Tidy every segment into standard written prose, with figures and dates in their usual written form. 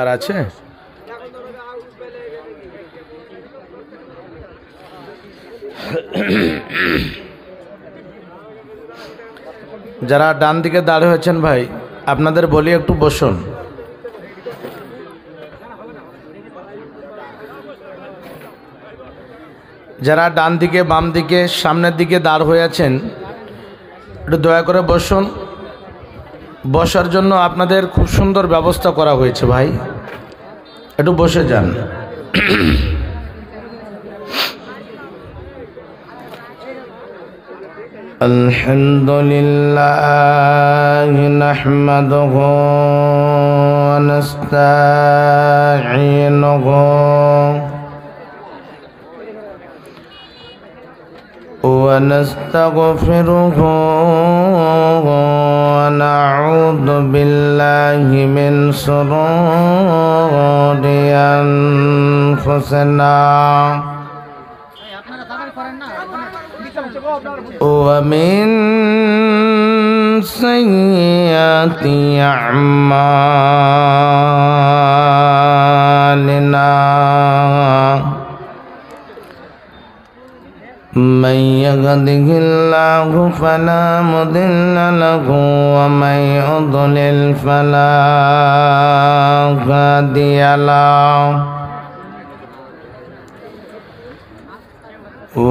আর আছে? যারা ডান দিকে দাঁড়িয়ে হয়েছেন ভাই, আপনাদের বলি একটু বসুন। যারা ডান দিকে, বাম দিকে, সামনের দিকে দাঁড় হয়ে আছেন, একটু দয়া করে বসুন। বসার জন্য আপনাদের খুব সুন্দর ব্যবস্থা করা হয়েছে ভাই, একটু বসে যান। আলহামদুলিল্লাহ নাহমাদুহু ওয়া নাস্তাঈনুহু ওয়া নাস্তাগফিরুহু ওয়া নাউযু বিল্লাহি মিন শুরুরি আনফুসিনা ومن سيئات أعمالنا من يهده الله فلا مضل له ومن يضلل فلا هادي له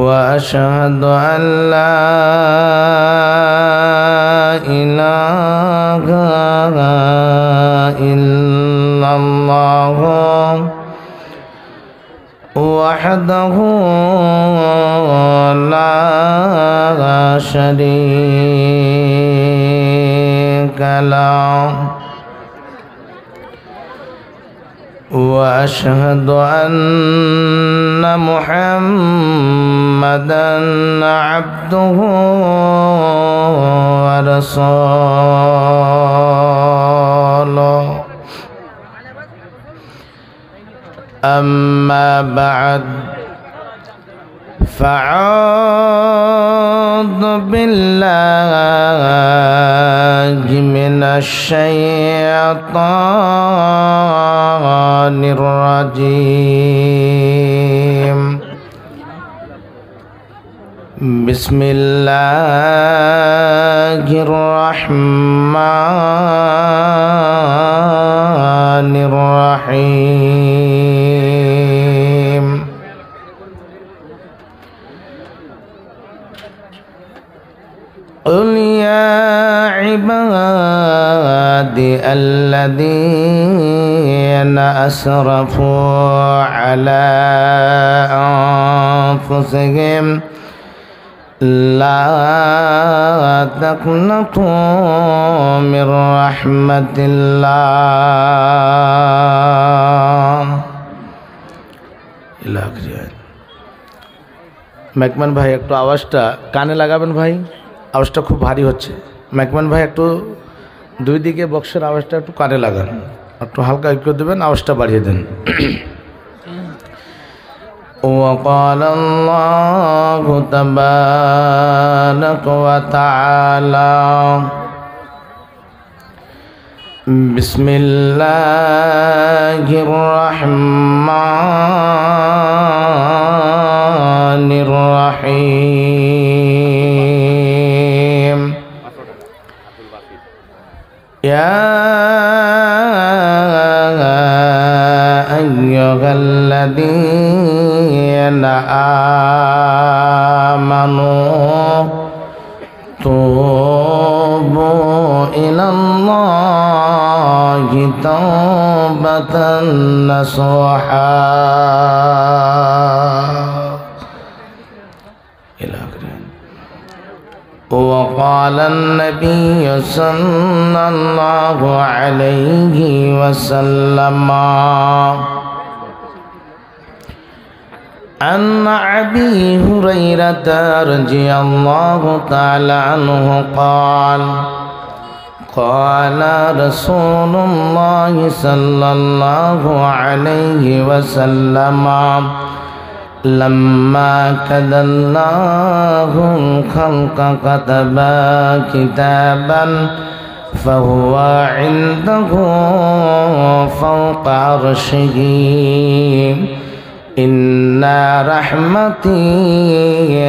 وأشهد أن لا إله إلا الله وحده لا شريك له وأشهد أن محمدًا عبده ورسوله أما بعد فأعوذ بالله من الشيطان الرجيم بسم الله الرحمن الرحيم قل يا عبادي الذين أسرفوا على أنفسهم لا تقنطوا من رحمة الله إلى آخره। মেকমান ভাই একটু আওয়াজটা কানে লাগাবেন ভাই, আওয়াজটা খুব ভারী হচ্ছে। মেকমান ভাই একটু দুই দিকে বক্সের আওয়াজটা একটু কানে লাগান, একটু হালকা একটু দেবেন, আওয়াজটা বাড়িয়ে দেন। وقال الله تبارك وتعالى بسم الله الرحمن الرحيم يا أيها الذين آمنوا توبوا إلى الله توبة نصوحا إلى آخره। وقال النبي صلى الله عليه وسلم عن أبي هريرة رضي الله تعالى عنه قال قال رسول الله صلى الله عليه وسلم لما كذا الله الخلق كتب كتابا فهو عنده فوق عرشه إن رحمتي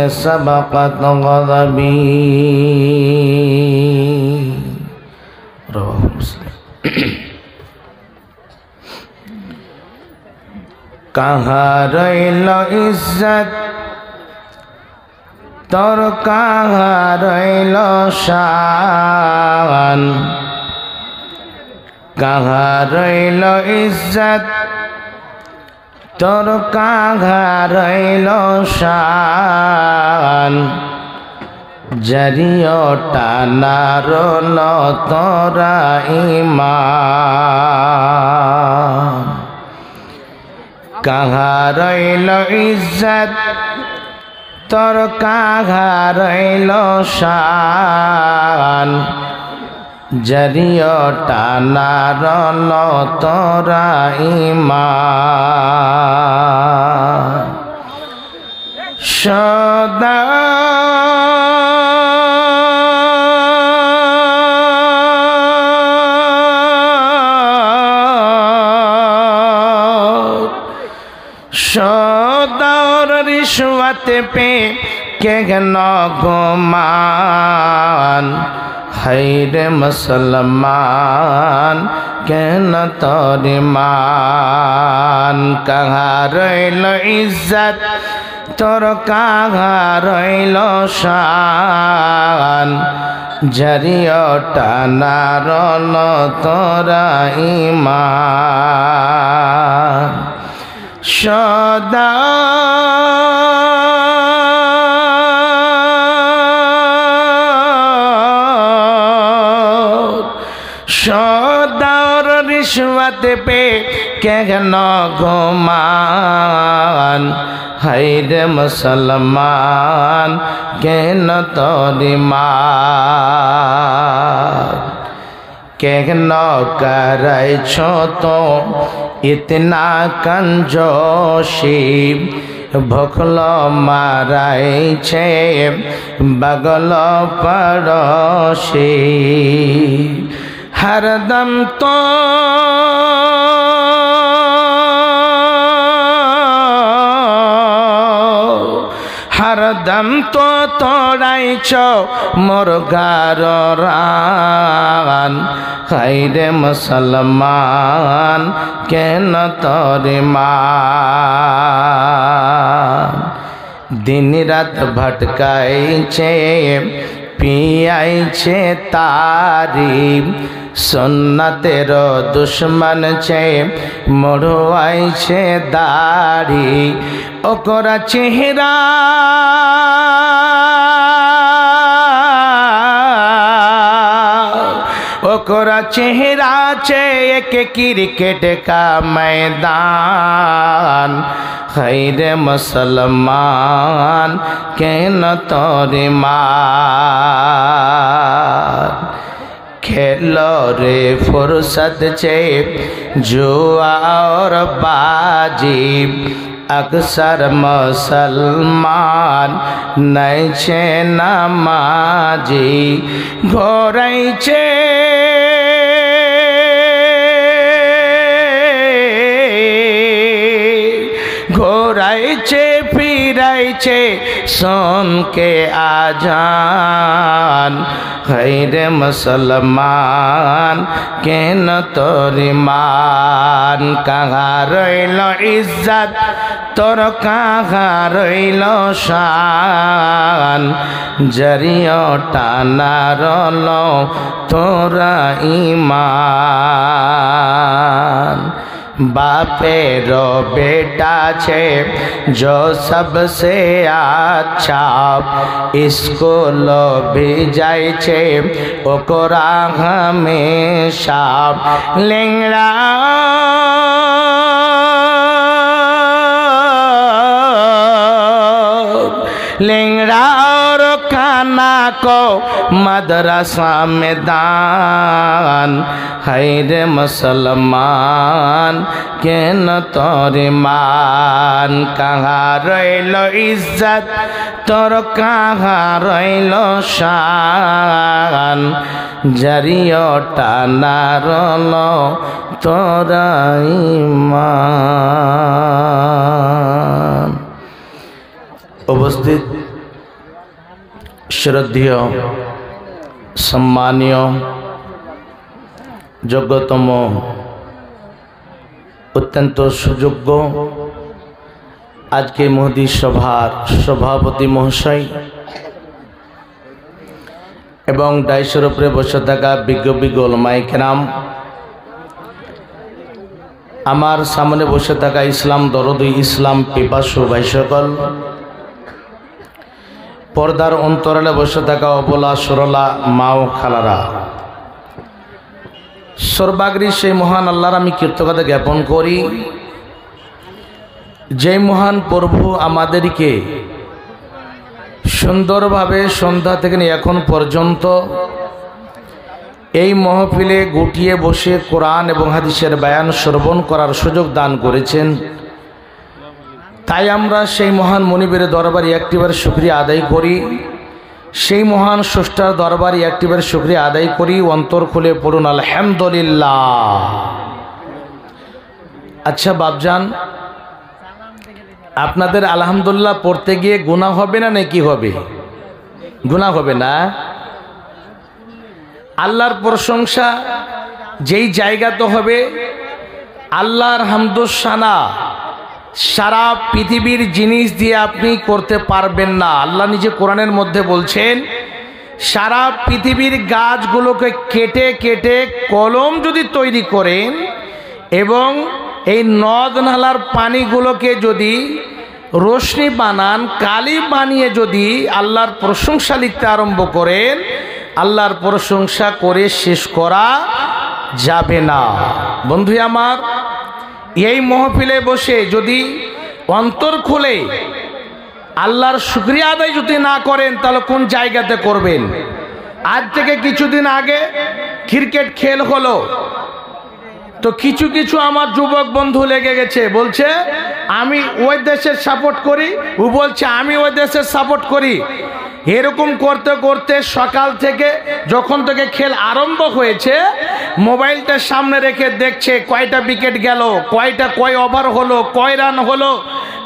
سبقت غضبي رواه مسلم कहाँ रहिलो इज्जत तोर कहाँ रहिलो शान कहाँ रहिलो इज्जत तोर कहाँ रहिलो शान जरियो टाना रोलो तोरा ईमान कहाँ रहिलो इज्जत तोर कहाँ रहिलो शान जरियो टाना रोलो तोरा ईमान सदा सौदौर रिश्वत पे कहना गुमान खैर मुसलमान कहना तोरी मान कहाँ रहिलो इज्जत तोर कहाँ रहिलो शान जरियो टाना रोलो तोरा ईमान सदा सौदौर रिश्वत पे कहना गुमान हैर मुसलमान कहना तोरी मान कहना करे छो तो इतना कंजोशी भोखलो माराय छे बगलो पड़ोशी हरदम तो हरदम तो तोड़ाई छो मोर गारो रान खैरे मुसलमान केन तोरे मान दिन रात भटकाई छे पियाई छे तारी सुन्नतेरो दुश्मन छे मोड़वाई छे दाढ़ी ओकरा चेहरा ओकरा चेहरा छे एक क्रिकेट का मैदान खैरे मुसलमान केन तोरे मान खेलो रे फुर्सत छे जुआ और बाजी अक्सर मुसलमान नहीं छे नमाजी घोराई छे घोराई छे फिराई छे सोन के आजान खैरे मुसलमान केन तोरी मान कहाँ रहिलो इज्जत तोर कहाँ रहिलो शान जरियो टाना रोलो तोरा ईमान बापेरो बेटा छे जो सबसे अच्छा स्कूलो भी जाय छे ओकरा हमेशा लेंगड़ा लेंगड़ा और खाना को मदरसा में दान हैरे मुसलमान केन तोरे मान कहाँ रहिलो इज्जत तोर कहाँ रहिलो शान জারিয়টা নারল তরাইমান। উপস্থিত শ্রদ্ধেয় সম্মানীয় যোগ্যতম অত্যন্ত সুযোগ্য আজকে মহদী সভার সভাপতি মহাশয় এবং ডাইসের উপরে বসে থাকা বিজ্ঞ উলামায়ে কেরাম, আমার সামনে বসে থাকা ইসলাম দরদি ইসলাম পিপাসু ভাই সকল, পর্দার অন্তরালে বসে থাকা অবলা সরলা মা ও খালারা, সর্বাগ্রী সেই মহান আল্লাহর আমি কৃতজ্ঞতা জ্ঞাপন করি যে মহান প্রভু আমাদেরকে সুন্দরভাবে সন্ধ্যা থেকে নিয়ে এখন পর্যন্ত এই মহফিলে গুটিয়ে বসে কোরআন এবং হাদিসের বয়ান শ্রবণ করার সুযোগ দান করেছেন। তাই আমরা সেই মহান মনিবের দরবারে একটিবার শুকরিয়া আদায় করি, সেই মহান স্রষ্টার দরবারে একটিবার শুকরিয়া আদায় করি। অন্তর খুলে পড়ুন আলহামদুলিল্লাহ। আচ্ছা বাপজান, আপনাদের আলহামদুলিল্লাহ পড়তে গিয়ে গুনাহ হবে না নাকি হবে? গুনাহ হবে না? আল্লাহর প্রশংসা যেই জায়গা তো হবে, আল্লাহর হামদুসানা সারা পৃথিবীর জিনিস দিয়ে আপনি করতে পারবেন না। আল্লাহ নিজে কোরআনের মধ্যে বলছেন, সারা পৃথিবীর গাছগুলোকে কেটে কেটে কলম যদি তৈরি করেন এবং এই নদ নালার পানিগুলোকে যদি রোশনি বানান, কালি বানিয়ে যদি আল্লাহর প্রশংসা লিখতে আরম্ভ করেন, আল্লাহর প্রশংসা করে শেষ করা যাবে না। বন্ধু আমার, এই মহফিলে বসে যদি অন্তর খুলে আল্লাহর শুকরিয়া আদায় যদি না করেন, তাহলে কোন জায়গাতে করবেন? আজ থেকে কিছুদিন আগে ক্রিকেট খেল হলো, তো কিছু কিছু আমার যুবক বন্ধু লেগে গেছে, বলছে আমি ওই দেশের সাপোর্ট করি, ও বলছে আমি ওই দেশের সাপোর্ট করি। এরকম করতে করতে সকাল থেকে যখন থেকে খেল আরম্ভ হয়েছে, মোবাইলটা সামনে রেখে দেখছে কয়টা উইকেট গেল, কয় ওভার হলো, কয় রান হলো,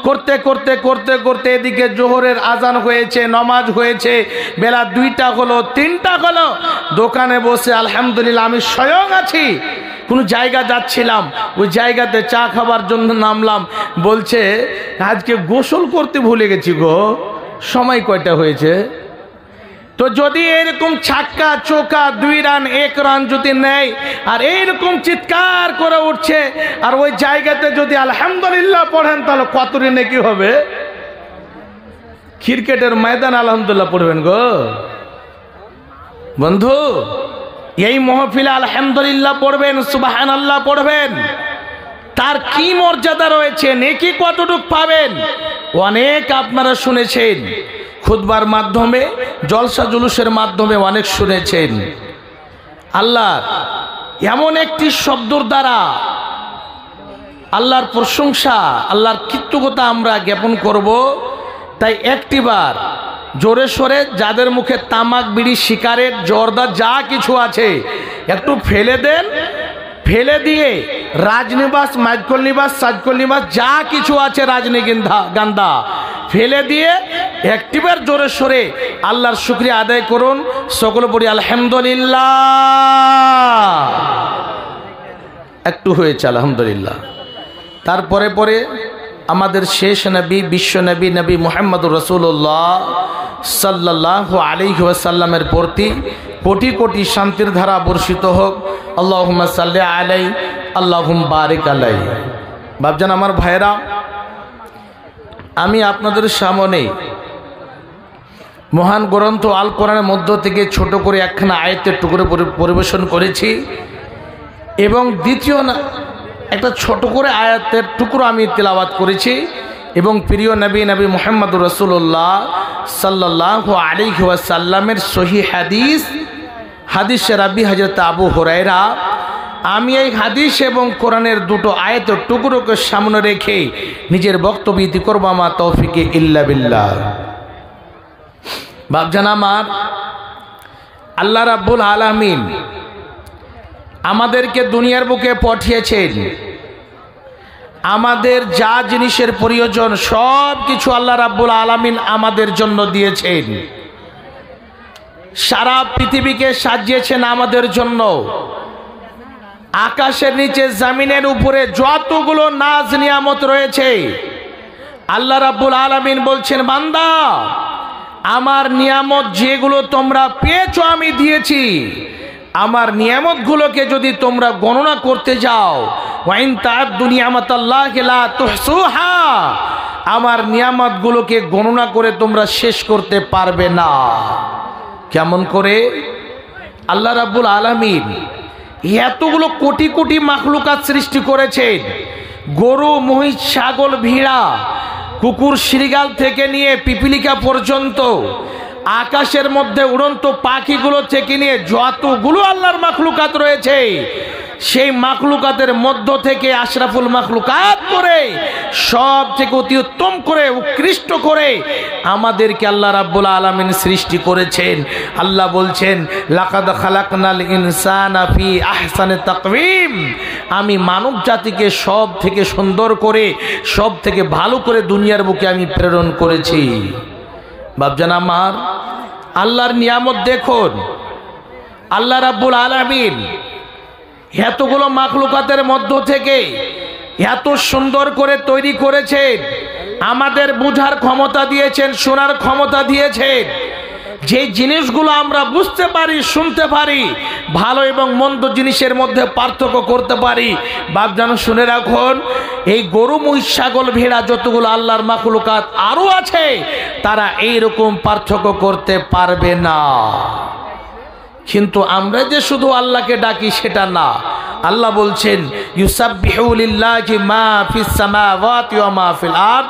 করতে করতে করতে করতে এদিকে জোহরের আজান হয়েছে, নমাজ হয়েছে, বেলা 2টা হলো, 3টা হলো। দোকানে বসে আলহামদুলিল্লাহ আমি স্বয়ং আছি, কোনো জায়গা যাচ্ছিলাম, ওই জায়গাতে চা খাবার জন্য নামলাম, বলছে আজকে গোসল করতে ভুলে গেছি গো, সময় কয়টা হয়েছে? তো যদি এরকম ছাক্কা চোকা 2 রান 1 রান যদি নেয় আর এইরকম চিৎকার করে উঠছে, আর ওই জায়গাতে যদি আলহামদুলিল্লাহ পড়েন, তাহলে কত ঋণে কি হবে? ক্রিকেটের ময়দান আলহামদুলিল্লাহ পড়বেন গো বন্ধু। এই মহফিলে আলহামদুলিল্লাহ পড়বেন, সুবহানাল্লাহ পড়বেন, তার কি মর্যাদা রয়েছে, নেকি কতটুকু পাবেন অনেক আপনারা শুনেছেন, খুতবার মাধ্যমে, জলসা জুলুসের মাধ্যমে অনেক শুনেছেন। আল্লাহ এমন একটি শব্দর দ্বারা আল্লাহর প্রশংসা, আল্লাহর কৃতজ্ঞতা আমরা জ্ঞাপন করব। তাই একটিবার জোরে সোরে যাদের মুখে তামাক, বিড়ি, সিগারেট, জর্দা যা কিছু আছে একটু ফেলে দেন, ফেলে দিয়ে রাজনিবাস, মাইকল নিবাস, সাজকল নিবাস যা কিছু আছে গান্দা ফেলে দিয়ে একটিবার জোরে সোরে আল্লাহর শুকরিয়া আদায় করুন। সকলে পড়ি আলহামদুলিল্লাহ। একটু হয়েছে আলহামদুলিল্লাহ। তারপরে পরে আমাদের শেষ নবী, বিশ্ব নবী, নবী মুহাম্মদুর রাসূলুল্লাহ সাল্লাল্লাহু আলাইহি ওয়াসাল্লামের প্রতি কোটি কোটি শান্তির ধারা বর্ষিত হোক। আল্লাহুম্মা সাল্লি আলাইহি, আল্লাহুম্মা বারিক আলাইহি। বাপজান আমার ভাইরা, আমি আপনাদের সামনে মহান গ্রন্থ আল কোরআনের মধ্য থেকে ছোট করে একখানা আয়াতের টুকরো পরিবেশন করেছি, এবং দ্বিতীয় একটা ছোট করে আয়াতের টুকরো আমি তিলাওয়াত করেছি, এবং প্রিয় নবী মুহাম্মদুর রাসূলুল্লাহ সাল্লাল্লাহু আলাইহি ওয়াসাল্লামের সহিহ হাদিসের রাবি হযরত আবু হুরায়রা, আমি এই হাদিস এবং কোরআনের দুটো আয়াতের টুকরোকে সামনে রেখে নিজের বক্তব্য ইতি করব। মা তৌফিকে ইল্লা বিল্লাহ। বাপজান আমার, আল্লাহ রাব্বুল আলামিন আমাদেরকে দুনিয়ার বুকে পাঠিয়েছেন। আমাদের যা জিনিসের প্রয়োজন সব কিছু আল্লাহ রাব্বুল আলামিন আমাদের জন্য দিয়েছেন। সারা পৃথিবীকে সাজিয়েছেন আমাদের জন্য। আকাশের নিচে জমিনের উপরে যতগুলো নাজ নিয়ামত রয়েছে, আল্লাহ রাব্বুল আলামিন বলছেন, বান্দা আমার নিয়ামত যেগুলো তোমরা পেয়েছো আমি দিয়েছি, আমার নিয়ামতগুলোকে যদি তোমরা গণনা করতে যাও, ওয়াইন তা'আদ্দু নি'মাতাল্লাহি লা তুহসুহা, আমার নিয়ামতগুলোকে গণনা করে তোমরা শেষ করতে পারবে না। কেমন করে? আল্লাহ রাব্বুল আলামিন এতগুলো কোটি কোটি মাখলুকাত সৃষ্টি করেছেন। গরু, মহিষ, ছাগল, ভেড়া, কুকুর, শৃগাল থেকে নিয়ে পিপিলিকা পর্যন্ত, আকাশের মধ্যে উড়ন্ত পাখিগুলো থেকে নিয়ে যতগুলো আল্লাহর মাখলুকাত রয়েছে, সেই মাখলুকাতের মধ্য থেকে আশরাফুল মাখলুকাত করে সব থেকে অতি উত্তম করে উৎকৃষ্ট করে আমাদেরকে আল্লাহ রাব্বুল আলামিন সৃষ্টি করেছেন। আল্লাহ বলছেন, লাকাদ খালাকনাল ইনসানা ফি আহসানি তাকওয়িম, আমি মানব জাতিকে সব থেকে সুন্দর করে, সব থেকে ভালো করে দুনিয়ার বুকে আমি প্রেরণ করেছি। বাপজান আমার, আল্লাহর নিয়ামত দেখুন। আল্লাহ রাব্বুল আলামিন এতগুলো মাখলুকাতের মধ্য থেকে এত সুন্দর করে তৈরি করেছেন, আমাদের বুঝার ক্ষমতা দিয়েছেন, শোনার ক্ষমতা দিয়েছেন। যে জিনিসগুলো আমরা বুঝতে পারি, শুনতে পারি, ভালো এবং মন্দ জিনিসের মধ্যে পার্থক্য করতে পারি। বাপজান শুনে রাখুন, এই গরু, মহিষ, ছাগল, ভেড়া যতগুলো আল্লাহর মাখলুকাত আরো আছে, তারা এইরকম পার্থক্য করতে পারবে না। কিন্তু আমরা যে শুধু আল্লাহকে ডাকি সেটা না। আল্লাহ বলছেন, ইউসাব্বিহু লিল্লাহি মা ফিস সামাওয়াতি ওয়া মা ফিল আরদ,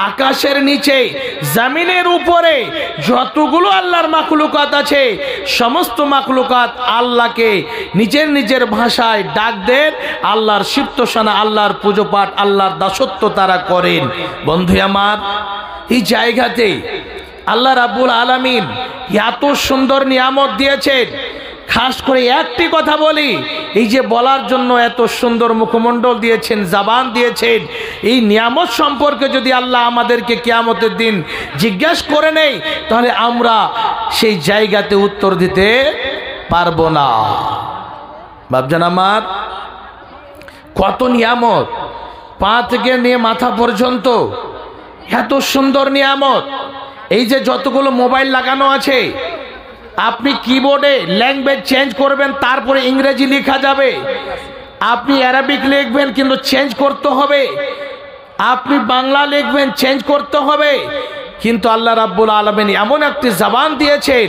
আকাশের নিচে জমিনের উপরে যতগুলো আল্লাহর মাখলুকাত আছে, সমস্ত মাখলুকাত আল্লাহকে নিজের নিজের ভাষায় ডাক দেন, আল্লাহর সিফতসানা, আল্লাহর পুজো পাঠ, আল্লাহর দাসত্ব তারা করেন। বন্ধু আমার, এই জায়গাতে আল্লাহ রাব্বুল আলামিন এত সুন্দর নিয়ামত দিয়েছেন। খাস করে একটি কথা বলি, এই যে বলার জন্য এত সুন্দর মুখমণ্ডল দিয়েছেন, জবান দিয়েছেন, এই নিয়ামত সম্পর্কে যদি আল্লাহ আমাদেরকে কিয়ামতের দিন জিজ্ঞাসা করে নেই, তাহলে আমরা সেই জায়গাতে উত্তর দিতে পারবো না। বাপজান আমার, কত নিয়ামত, পা থেকে নিয়ে মাথা পর্যন্ত এত সুন্দর নিয়ামত। এই যে যতগুলো মোবাইল লাগানো আছে, আপনি কিবোর্ডে ল্যাঙ্গুয়েজ চেঞ্জ করবেন, তারপরে ইংরেজি লেখা যাবে। আপনি অ্যারাবিক লিখবেন, কিন্তু চেঞ্জ করতে হবে। আপনি বাংলা লিখবেন, চেঞ্জ করতে হবে। কিন্তু আল্লাহ রাব্বুল আলামিন এমন একটি জবান দিয়েছেন,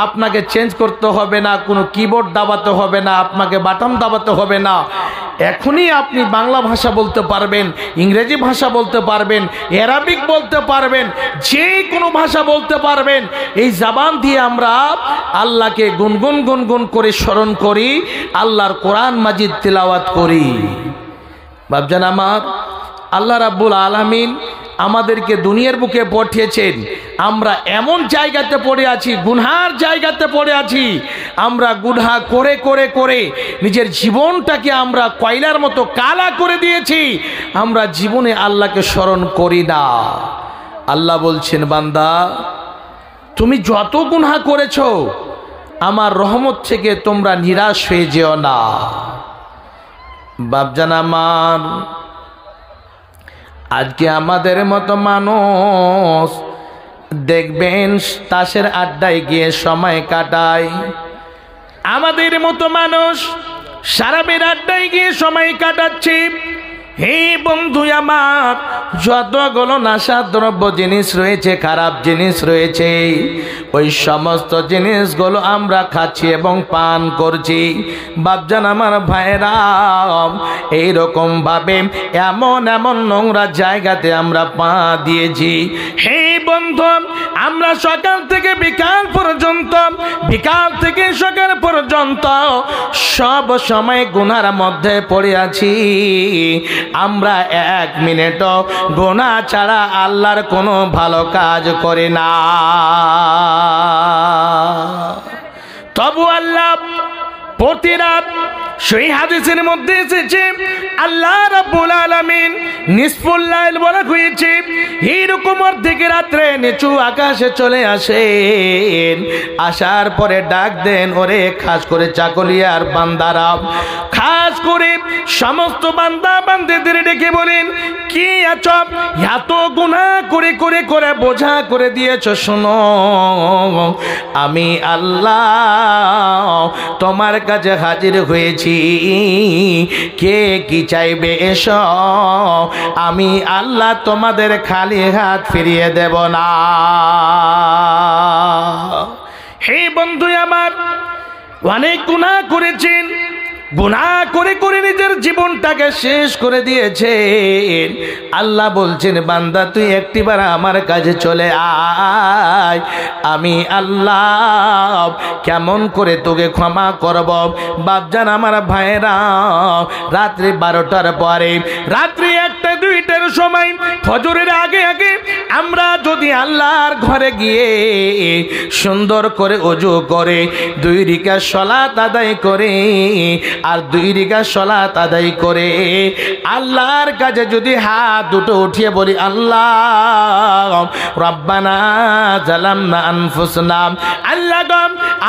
আপনাকে চেঞ্জ করতে হবে না, কোনো কিবোর্ড দাবাতে হবে না, আপনাকে বাটন দাবাতে হবে না। এখনই আপনি বাংলা ভাষা বলতে পারবেন, ইংরেজি ভাষা বলতে পারবেন, অ্যারাবিক বলতে পারবেন, যে কোনো ভাষা বলতে পারবেন। এই জবান দিয়ে আমরা আল্লাহকে গুনগুন গুনগুন করে স্মরণ করি, আল্লাহর কোরআন মাজিদ তিলাওয়াত করি। বাপজান আমার, আল্লাহ রাব্বুল আলামিন আমাদেরকে দুনিয়ার বুকে পাঠিয়েছেন। আমরা এমন জায়গাতে পড়ে আছি, গুনহার জায়গাতে পড়ে আছি। আমরা গুনহা করে করে করে নিজের জীবনটাকে আমরা কয়লার মতো কালা করে দিয়েছি। আমরা জীবনে আল্লাহকে স্মরণ করি না। আল্লাহ বলছেন, বান্দা তুমি যত গুনহা করেছো, আমার রহমত থেকে তোমরা নিরাশ হয়ে যেও না। বাপজান আমার, আজকে আমাদের মতো মানুষ দেখবেন তাসের আড্ডায় গিয়ে সময় কাটায়। আমাদের মতো মানুষ শরাবের আড্ডায় গিয়ে সময় কাটাচ্ছে। হে বন্ধু আমার, যতগুলো নেশার দ্রব্য জিনিস রয়েছে, খারাপ জিনিস রয়েছে, ওই সমস্ত জিনিসগুলো আমরা খাচ্ছি এবং পান করছি। বাপজান আমার ভাইরা, এইরকম ভাবে এমন এমন নোংরা জায়গাতে আমরা পা দিয়েছি। হে বন্ধু, আমরা সকাল থেকে বিকাল পর্যন্ত, বিকাল থেকে সকাল পর্যন্ত সব সময় গুনার মধ্যে পড়ে আছি। আমরা এক মিনিটও গুনাহ ছাড়া আল্লাহর কোনো ভালো কাজ করি না। তবু আল্লাহ প্রতি রাত সেই হাদিসের মধ্যে এসেছে আল্লাহ রাব্বুল আলামিন নিসফুল লাইল বলা হয়েছে, এইরকম অর্ধেক রাত্রে নিচু আকাশে চলে আসেন, আসার পরে ডাক দেন, ওরে খাস করে চাকলিয়ার বান্দারা, খাস করে সমস্ত বান্দা বান্দিদের ডেকে বলেন, কি আছো এত গুনাহ করে করে করে বোঝা করে দিয়েছো, শোনো আমি আল্লাহ তোমার কাছে হাজির হয়েছি, কে কি চাইবে এসো, আমি আল্লাহ তোমাদের খালি হাত ফিরিয়ে দেব না। হে বন্ধু আমার, অনেক গুনাহ করেছেন, গুনাহ করে করে নিজের জীবনটাকে শেষ করে দিয়েছেন। আল্লাহ বলছেন, বান্দা তুই একটিবার আমার কাছে চলে আয়, আমি আল্লাহ কেমন করে তোকে ক্ষমা করব। বাপজান আমার ভাইরা, রাত্রি 12টার পরে, রাত্রি 1টা 2টার সময়, ফজরের আগে আগে আমরা যদি আল্লাহর ঘরে গিয়ে সুন্দর করে ওযু করে 2 রাকাত সালাত আদায় করে আর 2 রাকাত সালাত আদায় করে আল্লাহর কাছে যদি হাত দুটো উঠিয়ে বলি, আল্লাহ রব্বানা জালামনা আনফুসনা, আল্লাহ গো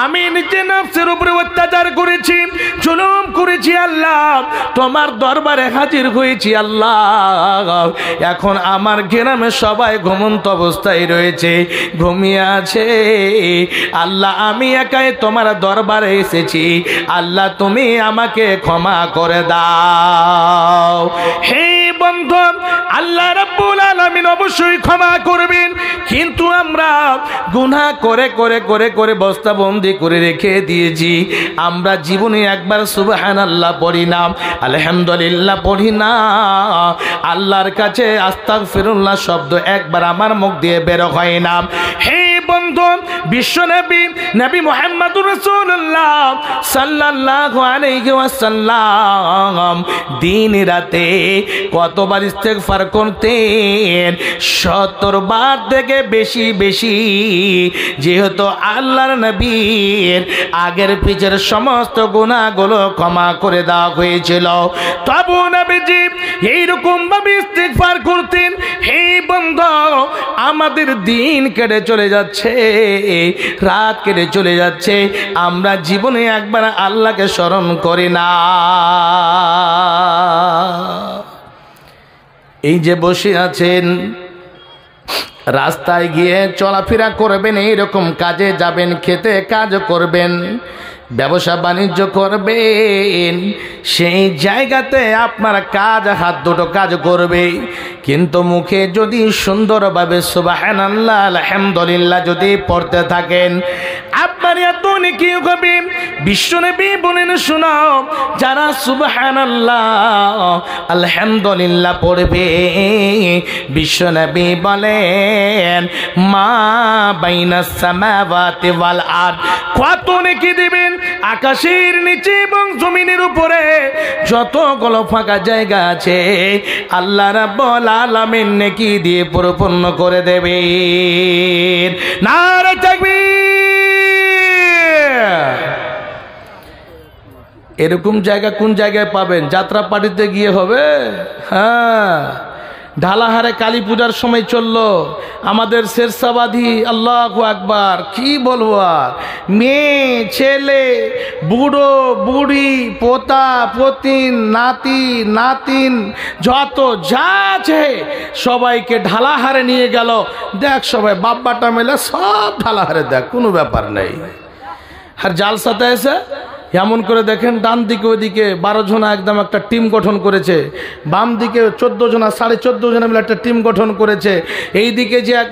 আমি নিজে নফসের উপরে অত্যাচার করেছি, জুলুম করেছি, আল্লাহ তোমার দরবারে হাজির হয়েছি, আল্লাহ এখন আমার গ্রামে সবাই ঘুমন্ত অবস্থায় রয়েছে, ঘুমিয়ে আছে, আল্লাহ আমি একাই তোমার দরবারে এসেছি, আল্লাহ তুমি আমাকে ক্ষমা করে দাও। হে বন্ধু, আল্লাহ রাব্বুল আলামিন অবশ্যই ক্ষমা করবেন, কিন্তু আমরা গুনাহ করে করে করে করে বস্তাবন্দি করে রেখে দিয়েছি। আমরা জীবনে একবার সুবহানাল্লাহ পড়ি না, আলহামদুলিল্লাহ পড়ি না, আল্লাহর কাছে আস্তাগফিরুল্লাহ শব্দ একবার আমার মুখ দিয়ে বের হয় না। হে বন্ধু, বিশ্বনবী নবী মুহাম্মদুর রাসূলুল্লাহ সাল্লাল্লাহু আলাইহি ওয়াসাল্লাম দিন রাতে কতবার ইস্তেগফার করতেন? 70 বার থেকে বেশি বেশি, যেহেতু আল্লাহর নবীর আগের পিছের সমস্ত গুনাহগুলো ক্ষমা করে দেওয়া হয়েছিল, তবু নবীজি এইরকম ভাবে ইস্তেগফার করতেন। হে বন্ধু, আমাদের দিন কেটে চলে যাচ্ছে, রাত কেটে চলে যাচ্ছে, আমরা জীবনে একবার আল্লাহকে স্মরণ করি না। এই যে বসে আছেন, রাস্তায় গিয়ে চলাফেরা করবেন, এইরকম কাজে যাবেন, খেতে কাজ করবেন, ব্যবসা বাণিজ্য করবেন, সেই জায়গাতে আপনার কাজ হাত দুটো কাজ করবে, কিন্তু মুখে যদি সুন্দরভাবে সুবহানাল্লাহ আলহামদুলিল্লাহ যদি পড়তে থাকেন, আপনার এত নেকি হবে। বিশ্বনবী বলেন, শোনো, যারা সুবহানাল্লাহ আলহামদুলিল্লাহ পড়বে, বিশ্বনবী বলেন মা বাইনাস সামাওয়াতি ওয়াল আরদ, কত নেকি দিবেন, আকাশের নিচে এবং জমিনের উপরে যতগুলো ফাঁকা জায়গা আছে আল্লাহ রাব্বুল আলামিন নেকি দিয়ে পরিপূর্ণ করে দেবেন। নারে তাকবীর। এরকম জায়গা কোন জায়গায় পাবেন? যাত্রা পার্টিতে গিয়ে হবে। হ্যাঁ, ঢালাহারে কালী পূজার সময় চললো আমাদের শেরশাবাদী, আল্লাহু আকবার, কি বলবো আর, মেয়ে ছেলে বুড়ো বুড়ি পোতা পতিন নাতি নাতিন যত যা আছে সবাইকে ঢালাহারে নিয়ে গেল। দেখ সবাই বাব্বাটা মেলে সব ঢালাহারে, দেখ কোনো ব্যাপার নেই। আর জালসাতে এসে এমন করে দেখেন, ডান দিকে ওইদিকে 12 জনা একদম একটা টিম গঠন করেছে, বাম দিকে 14 জনা 14.5 জনা মিলে একটা টিম গঠন করেছে, এই দিকে যে এক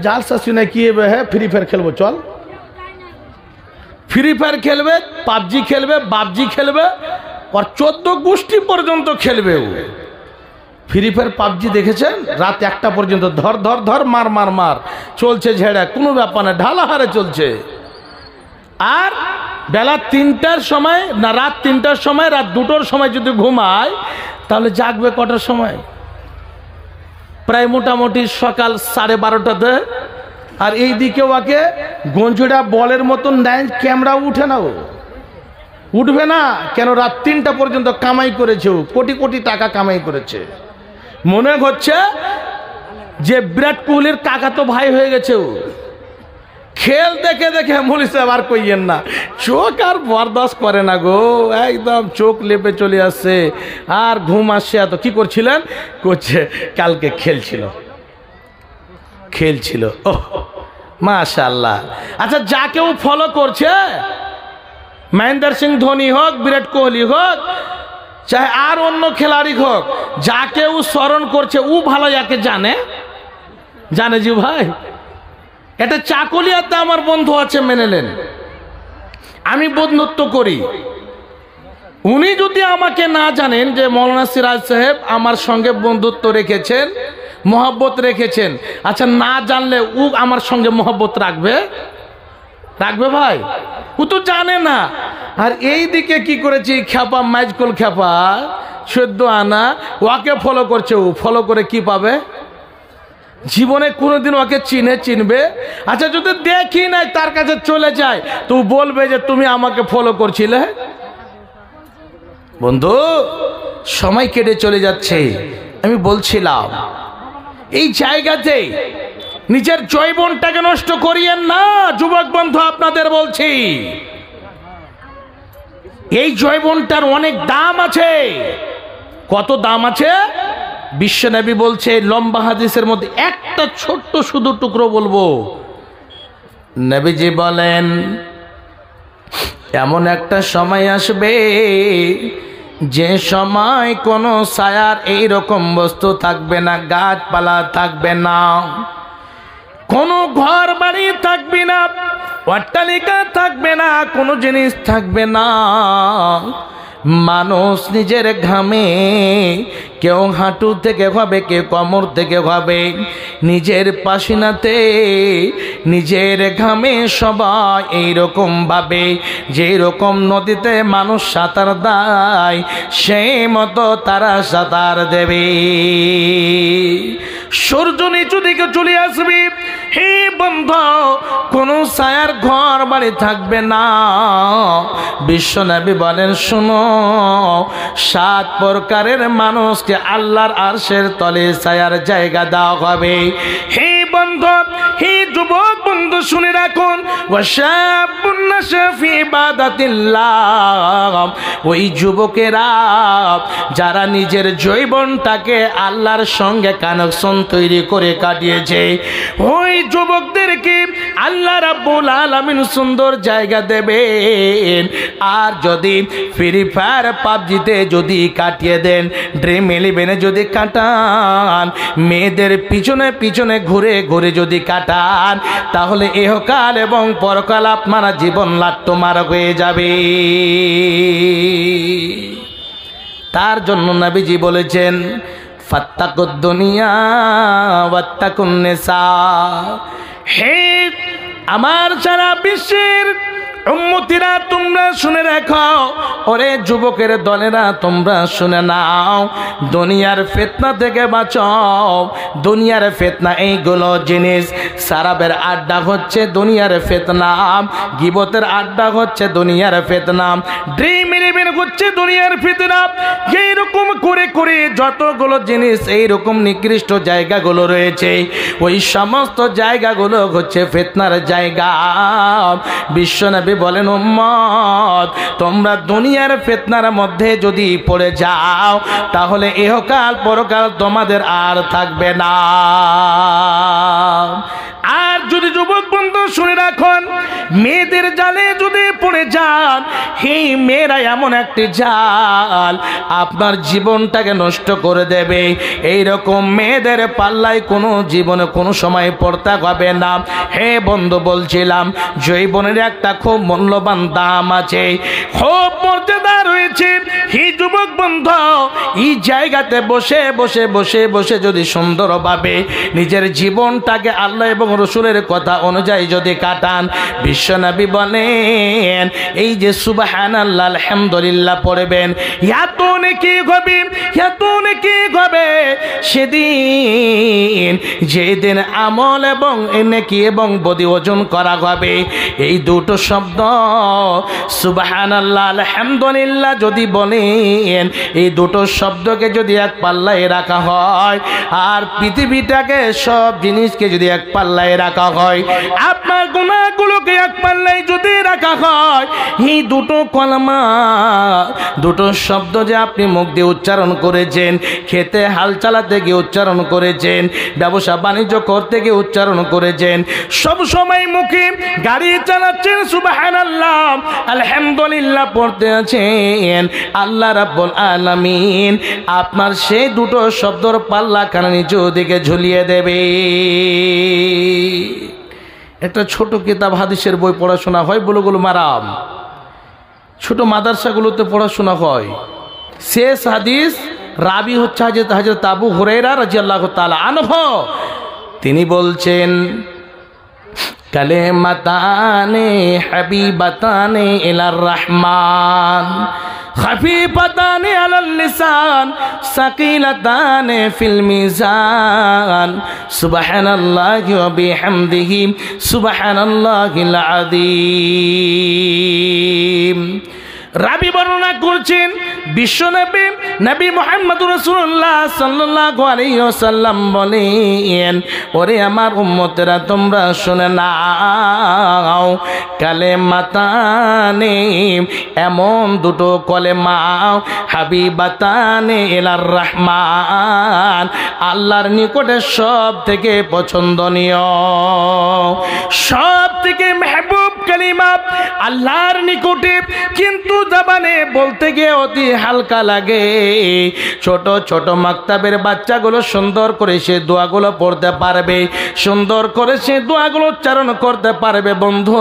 জালসা শুনে কি হ্যাঁ ফ্রি ফায়ার খেলবো, চল ফ্রি ফায়ার খেলবে, পাবজি খেলবে, বাবজি খেলবে, আর 14 গোষ্ঠী পর্যন্ত খেলবে। ও ফ্রি ফায়ার পাবজি দেখেছেন, রাত 1টা পর্যন্ত ধর ধর ধর মার মার মার চলছে, ঝেড়া কোনো ব্যাপার না, ঢালাহারে চলছে। আর বেলা 3টার সময় না, রাত 3টার সময়, রাত 2টোর সময় যদি ঘুমায় তাহলে জাগবে কটার সময়? প্রায় মোটামুটি সকাল 12:30টাতে আর এই দিকে ওকে গঞ্জুটা বলের মতন দেয়, ক্যামেরা উঠে না, ও উঠবে না কেন? রাত 3টা পর্যন্ত কামাই করেছে, ও কোটি কোটি টাকা কামাই করেছে। মনে হচ্ছে যে বিরাট কোহলির কাকা তো ভাই হয়ে গেছে। ও খেল দেখে দেখে মৌলী সাহেব আর কইয়েন না, চোখ আর বরদাস্ত করে না গো, একদম চোখ লেপে চলে আসছে আর ঘুম আসছে। এত কি করছিলেন? করছে কালকে খেলছিল। ওহ মাশাআল্লাহ। আচ্ছা, যাকেও ফলো করছে, মহেন্দ্র সিং ধোনি হোক, বিরাট কোহলি হোক, চাहे আর অন্য খেলাড়ি হোক, যাকেও স্মরণ করছে ও ভালো যাকে জানে জি ভাই। এটা চাকুলিয়াতে আমার বন্ধু আছে, মেনে নেন, আমি বন্ধুত্ব করি। উনি যদি আমাকে না জানেন যে মৌলানা সিরাজ সাহেব আমার সঙ্গে বন্ধুত্ব রেখেছেন, মহব্বত রেখেছেন, আচ্ছা না জানলে ও আমার সঙ্গে মহব্বত রাখবে ভাই? ও তো জানে না। আর এই দিকে কি করেছি, খ্যাপা মাইজকুল খ্যাপা 14 আনা ওকে ফলো করছে। ও ফলো করে কি পাবে? জীবনে কোনোদিন ওকে চিনবে? আচ্ছা যদি দেখি নাই তার কাছে চলে যায় তো বলবে যে তুমি আমাকে ফলো করছিলে। বন্ধু, সময় কেটে চলে যাচ্ছে। আমি বলছিলাম এই জায়গাতে নিজের জৈবনটাকে নষ্ট করিয়েন না যুবক বন্ধু, আপনাদের বলছি এই জৈবনটার অনেক দাম আছে। কত দাম আছে? বিশ্বনবী বলছে, লম্বা হাদিসের মধ্যে একটা ছোট্ট শুধু টুকরো বলবো। নবীজি বলেন, এমন একটা সময় আসবে যে সময় কোনো ছায়ার এইরকম বস্তু থাকবে না, গাছপালা থাকবে না, কোনো ঘর বাড়ি থাকবে না, অট্টালিকা থাকবে না, কোনো জিনিস থাকবে না। মানুষ নিজের ঘামে, কেউ হাঁটু থেকে হবে, কেউ কোমর থেকে হবে, নিজের পাসিনাতে নিজের ঘামে সবাই এইরকম ভাবে যে রকম নদীতে মানুষ সাঁতার দেয় সেই মতো তারা সাঁতার দেবে। সূর্য নিচু দিকে চলে আসবে, হে বন্ধু, কোন ছায়ার ঘর বাড়ি থাকবে না। বিশ্বনবী বলেন, শোনো, 7 প্রকারের মানুষকে আল্লাহর আরশের তলে ছায়ার জায়গা দেওয়া হবে। হে বন্ধু, হে যুবক বন্ধু, শুনে রাখুন, ওয়াশাবুন নাশা ফি ইবাদাতিল্লাহ, ওই যুবকেরা যারা নিজের জীবনটাকে আল্লাহর সঙ্গে কানেকশন তৈরি করে কাটিয়েছে, ওই যুবকদেরকে আল্লাহ রাব্বুল আলামিন সুন্দর জায়গা দেবেন। আর যদি ফ্রি ফায়ার পাবজিতে যদি কাটিয়ে দেন, ড্রিম 11 যদি কাটান, মেয়েদের পিছনে পিছনে ঘুরে ঘুরে যদি কাটান, তাহলে ইহকাল এবং পরকাল আপনারা জীবন লাট্টমার হয়ে যাবে। তার জন্য নবীজি বলেছেন, ফাত্তাকুদ দুনিয়া ওয়াত্তাকুন নিসা। হে আমার সারা বিশ্বের উম্মতিরা, তোমরা শুনে রাখো, ওরে যুবকের দলেরা তোমরা শুনে নাও, দুনিয়ার ফিতনা থেকে বাঁচাও। দুনিয়ার ফিতনা এইগুলো জিনিস, সারাবের আড্ডা হচ্ছে দুনিয়ার ফিতনা, গিবতের আড্ডা হচ্ছে দুনিয়ার ফিতনা, ড্রিম 11 হচ্ছে দুনিয়ার ফিতনা। এইরকম করে করে যতগুলো জিনিস এইরকম নিকৃষ্ট জায়গাগুলো রয়েছে, ওই সমস্ত জায়গাগুলো হচ্ছে ফিতনার জায়গা। বিশ্বনবী বলেন, উম্মত, তোমরা দুনিয়ার ফিতনার মধ্যে যদি পড়ে যাও, তাহলে ইহকাল পরকাল তোমাদের আর থাকবে না। আর যদি যুবক বন্ধু শুনে রাখুন, মেয়েদের জালে যদি পড়ে যান, হে মেয়েরা এমন একটি জাল আপনার জীবনটাকে নষ্ট করে দেবে। এইরকম মেয়েদের পাল্লায় কোনো জীবনে কোনো সময় পড়তে হবে না। হে বন্ধু, বলছিলাম জৈবনের একটা খুব মূল্যবান দাম আছে, খুব মর্যাদা রয়েছে। হে যুবক বন্ধু, এই জায়গাতে বসে বসে বসে বসে যদি সুন্দরভাবে নিজের জীবনটাকে আল্লাহ এবং রসুলের কথা অনুযায়ী যদি কাটান, বিশ্বনবী বলেন, এই যে সুবহানাল্লাহ আলহামদুলিল্লাহ পড়বেন, এত নেকি হবে, এত নেকি হবে সেদিন যেদিন আমল এবং নেকি এবং বদি ওজন করা হবে। এই দুটো শব্দ সুবহানাল্লাহ আলহামদুলিল্লাহ যদি বলেন, এই দুটো শব্দকে যদি এক পাল্লায় রাখা হয় আর পৃথিবীটাকে সব জিনিসকে যদি এক পাল্লায় রাখা হয়, আপনার গুনাহগুলোকে এক পাল্লায় যদি রাখা হয়, এই দুটো কলমা দুটো শব্দ যে আপনি মুখ দিয়ে উচ্চারণ করেছেন, খেতে হাল চালাতে গিয়ে উচ্চারণ করেছেন, ব্যবসা বাণিজ্য করতে গিয়ে উচ্চারণ করেছেন, সব সময় মুখে গাড়ি চালাচ্ছেন সুবহানাল্লাহ আলহামদুলিল্লাহ পড়তে আছেন, আল্লাহ রাব্বুল আলামিন আপনার সেই দুটো শব্দর পাল্লা কানে নিচু দিকে ঝুলিয়ে দেবে। একটা ছোট কিতাব হাদিসের বই পড়াশোনা হয়, বুলুগুল মারাম, ছোট মাদ্রাসাগুলোতে পড়াশোনা হয়। শেষ হাদিস রাবি হচ্ছে হযরত আবু হুরায়রা রাদিয়াল্লাহু তাআলা আনহু। তিনি বলছেন, কালিমাতানে হাবিবাতানে ইলার রহমান খফিফাতানে আলাল লিসান সাকিলাতানে ফিল মিজান সুবহানাল্লাহি ওয়া বিহামদিহি সুবহানাল্লাহিল আযীম। রাবি বর্ণনা করছেন বিশ্বনবী নবী মুহাম্মদুর রাসূলুল্লাহ সাল্লাল্লাহু আলাইহি ওয়াসাল্লাম বলেন, ওরে আমার উম্মতেরা তোমরা শুনে নাও, কালেমাতানে এমন দুটো কলেমা, হাবিবাতানে ইলার রহমান আল্লাহর নিকটে সব থেকে পছন্দনীয়, সব থেকে মেহবুব কালিমা আল্লাহর নিকটে, কিন্তু জবানে বলতে গিয়ে অতি হালকা লাগে। ছোট ছোট মাক্তাবের বাচ্চাগুলো সুন্দর করে সে দোয়াগুলো পড়তে পারবে, সুন্দর করে সে দোয়াগুলো উচ্চারণ করতে পারবে। বন্ধু,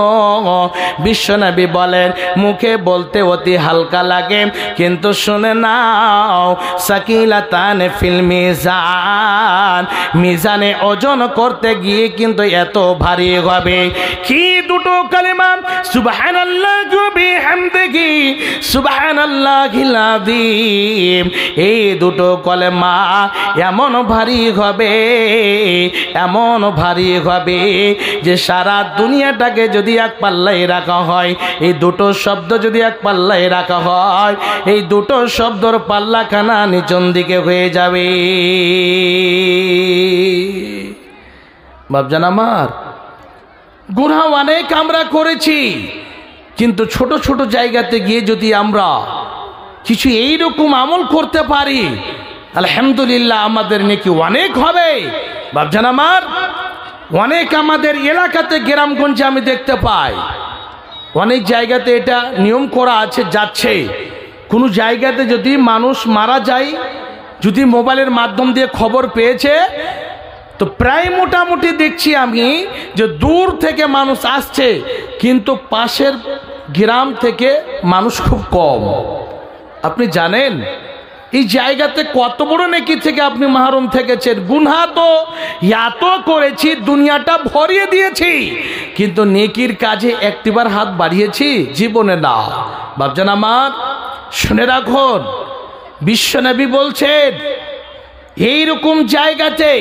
বিশ্বনবী বলেন মুখে বলতে অতি হালকা লাগে, কিন্তু শুনে নাও সাকিলাতান ফিল মিজান, মিজানে ওজন করতে গিয়ে কিন্তু এত ভারী হবে। কি দুটো কালিমা, সুবহানাল্লাহি ওয়া বিহামদিহি সুবহানাল্লাহিল আযীম। এই দুটো কলেমা এমন ভারী হবে, এমন ভারী হবে যে সারা দুনিয়াটাকে যদি এক পাল্লায় রাখা হয়, এই দুটো শব্দ যদি এক পাল্লায় রাখা হয়, এই দুটো শব্দর পাল্লাখানা নিচন দিকে হয়ে যাবে। বাপজান আমার, গুনাহ অনেক আমরা করেছি, কিন্তু ছোট ছোট জায়গাতে গিয়ে যদি আমরা কিছু এইরকম আমল করতে পারি, আলহামদুলিল্লাহ আমাদের নেকি অনেক হবে। বাপজান আমার, অনেক আমাদের এলাকাতে গ্রামগঞ্জে আমি দেখতে পাই, অনেক জায়গাতে এটা নিয়ম করা আছে, যাচ্ছে। কোনো জায়গাতে যদি মানুষ মারা যায়, যদি মোবাইলের মাধ্যম দিয়ে খবর পেয়েছে, তো প্রায় মোটামুটি দেখছি আমি যে দূর থেকে মানুষ আসছে, কিন্তু পাশের গ্রাম থেকে মানুষ খুব কম। আপনি জানেন এই জায়গাতে কত বড় নেকি থেকে আপনি মাহরুম থেকেছেন। গুনাহ তো এত করেছি, দুনিয়াটা ভরিয়ে দিয়েছি, কিন্তু নেকির কাজে একটিবার হাত বাড়িয়েছি জীবনে না। বাপজান আমার, শুনে রাখুন, বিশ্বনবী বলছেন এইরকম জায়গাতে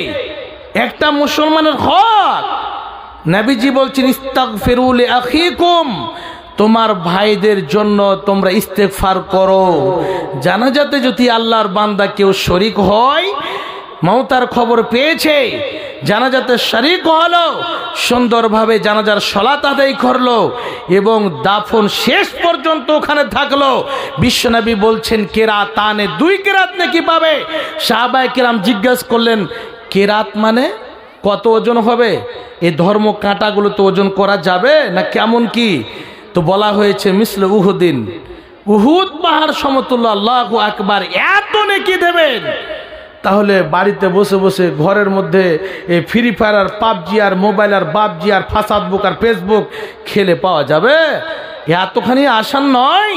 একটা মুসলমানের হক, নবীজি বলছেন ইস্তাগফিরু লিআখিকুম, তোমার ভাইদের জন্য তোমরা ইস্তেগফার করো। জানাজাতে যদি আল্লাহর বান্দা কেউ শরীক হয়, মওতার খবর পেয়েছে, জানাজাতে শরীক হলো, সুন্দরভাবে জানাজার সালাত আদায় করলো এবং দাফন শেষ পর্যন্ত ওখানে থাকলো, বিশ্বনবী বলছেন কেরাতানে, দুই কেরাত নাকি পাবে। সাহাবায়ে কেরাম জিজ্ঞাসা করলেন, কেরাত মানে কত ওজন হবে? এই ধর্ম কাঁটাগুলো তো ওজন করা যাবে না, কেমন কি? তো বলা হয়েছে মিসল উহুদিন, উহুদ পাহাড় সমতুল্য। আল্লাহু আকবার, এত নেকি দেবেন। তাহলে বাড়িতে বসে বসে ঘরের মধ্যে এই ফ্রি ফায়ার আর পাবজি আর মোবাইল আর বাবজি আর ফাসাদ বুক আর ফেসবুক খেলে পাওয়া যাবে? এতখানি আসান নয়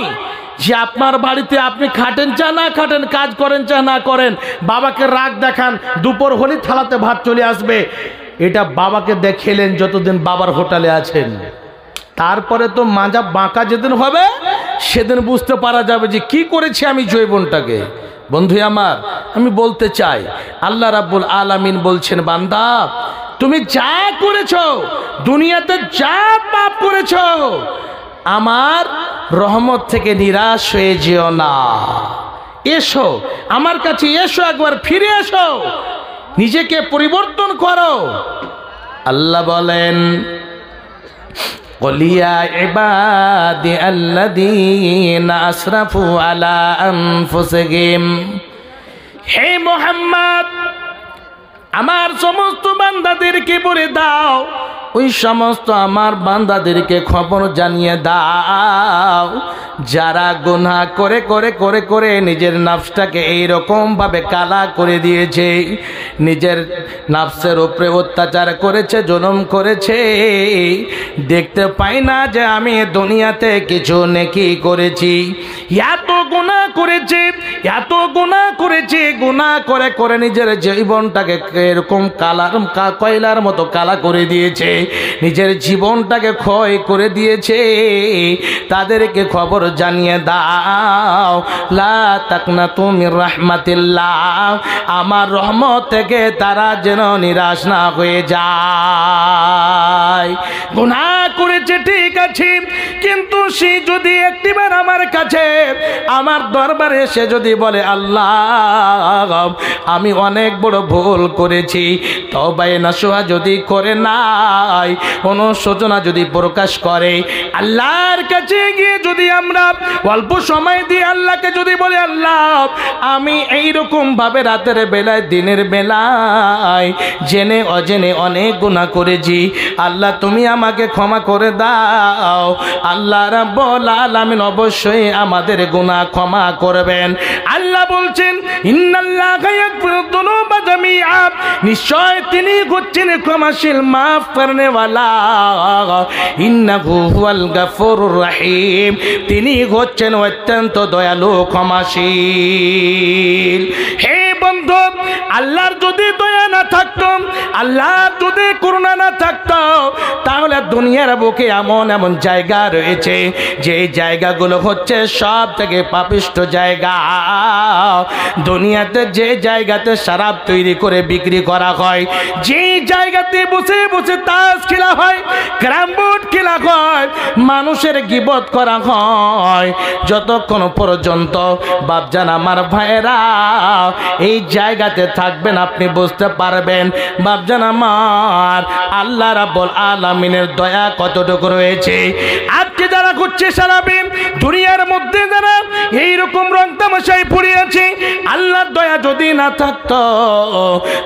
যে আপনার বাড়িতে আপনি খাটেন চা না খাটেন, কাজ করেন চা না করেন, বাবাকে রাগ দেখান, দুপুর হলে থালাতে ভাত চলে আসবে। এটা বাবাকে দেখেলেন যতদিন বাবার হোটেলে আছেন, তারপরে তো মাজা বাঁকা যেদিন হবে সেদিন বুঝতে পারা যাবে যে কি করেছি আমি জৈবনটাকে। বন্ধু আমার, আমি বলতে চাই আল্লাহ রাব্বুল আলামিন বলছেন, বান্দা তুমি যা করেছো, দুনিয়াতে যা পাপ করেছো, আমার রহমত থেকে নিরাশ হয়ে যেও না। এসো আমার কাছে, এসো, একবার ফিরে এসো, নিজেকে পরিবর্তন করো। আল্লাহ বলেন, قل يا عبادي الذين أسرفوا على أنفسهم, হে মুহাম্মদ আমার সমস্ত বান্দাদেরকে বলে দাও, ওই সমস্ত আমার বান্দাদেরকে খবর জানিয়ে দাও যারা গুনাহ করে করে করে করে নিজের নফসটাকে এইরকম ভাবে কালা করে দিয়েছে, নিজের নফসের উপরে অত্যাচার করেছে, জুলুম করেছে, দেখতে পাই না যে আমি দুনিয়াতে কিছু নেকি করেছি। এত গুনাহ করেছে, এত গুনাহ করেছে, গুনাহ করে করে নিজের জীবনটাকে এরকম কয়লার মতো কালা করে দিয়েছে, নিজের জীবনটাকে ক্ষয় করে দিয়েছে। তাদেরকে খবর জানিয়ে দাও, লা তাকনাতু মির রাহমাতিল্লাহ, আমার রহমত থেকে তারা যেন নিরাশ না হয়ে যায়। গুনাহ করেছে ঠিক আছে, কিন্তু সে যদি একটিবার আমার কাছে, আমার দরবারে এসে যদি বলে, আল্লাহ আমি অনেক বড় ভুল করেছি, তওবায়ে নাসুহা যদি করে নাই, অনুশোচনা যদি প্রকাশ করে, আল্লাহর কাছে গিয়ে যদি আমরা অল্প সময় দিয়ে আল্লাহকে যদি বলি, আল্লাহ আমি এইরকম ভাবে রাতের বেলায়, দিনের বেলায় জেনে অজেনে অনেক গুনাহ করেছি, আল্লাহ তুমি আমাকে ক্ষমা করে দাও, আল্লাহ রাব্বুল আলামিন অবশ্যই আমাদের গুনাহ ক্ষমা করবেন। আল্লাহ বলছেন, ইন্নাল্লাহা ইয়াগফিরুয যুনুবা জামিআ, নিশ্চয় তিনি হচ্ছেন ক্ষমাশীল, মাফ করনে ওয়ালা, ইন্নাহু হুয়াল গাফুরুর রহিম, তিনি হচ্ছেন অত্যন্ত দয়ালু, ক্ষমাশীল। হে বন্ধু, আল্লাহর যদি দয়া না থাকতো, আল্লাহর যদি করুণা না থাকতো, তাহলে দুনিয়ার বুকে এমন এমন জায়গা রয়েছে, যে জায়গাগুলো হচ্ছে সব থেকে পাপিষ্ঠ জায়গা। দুনিয়াতে যে জায়গাতে শরাব তৈরি করে বিক্রি করা হয়, যে জায়গাতে বসে বসে তাস খেলা হয়, ক্যারাম বোর্ড খেলা হয়, মানুষের গীবত করা হয়, যতক্ষণ পর্যন্ত বাপজান আমার ভাইয়েরা এই জায়গাতে থাকবেন, আপনি বুঝতে পারবেন বাপজান আমার আল্লাহ রাব্বুল আলামিনের দয়া কতটুকু রয়েছে। আজকে যারা করছে শরাবি, দুনিয়ার মধ্যে যারা এইরকম রং তামাশায় পড়ে আছে, আল্লাহর দয়া যদি না থাকতো,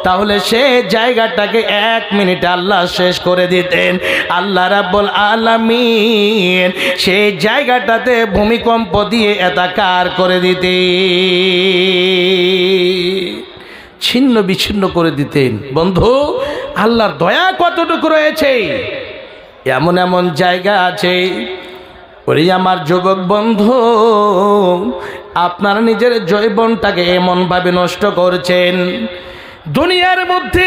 তাহলে সে জায়গাটাকে 1 মিনিটে আল্লাহ শেষ করে দিতেন। আল্লাহ রাব্বুল আলামিন সেই জায়গাটাতে ভূমিকম্প দিয়ে একাকার করে দিতেন, ছিন্ন বিচ্ছিন্ন করে দিতেন। বন্ধু, আল্লাহর দয়া কতটুকু রয়েছে। এমন এমন জায়গা আছে, ওরে আমার যুবক বন্ধু, আপনারা নিজের যৌবনটাকে এমনভাবে নষ্ট করছেন। দুনিয়ার মধ্যে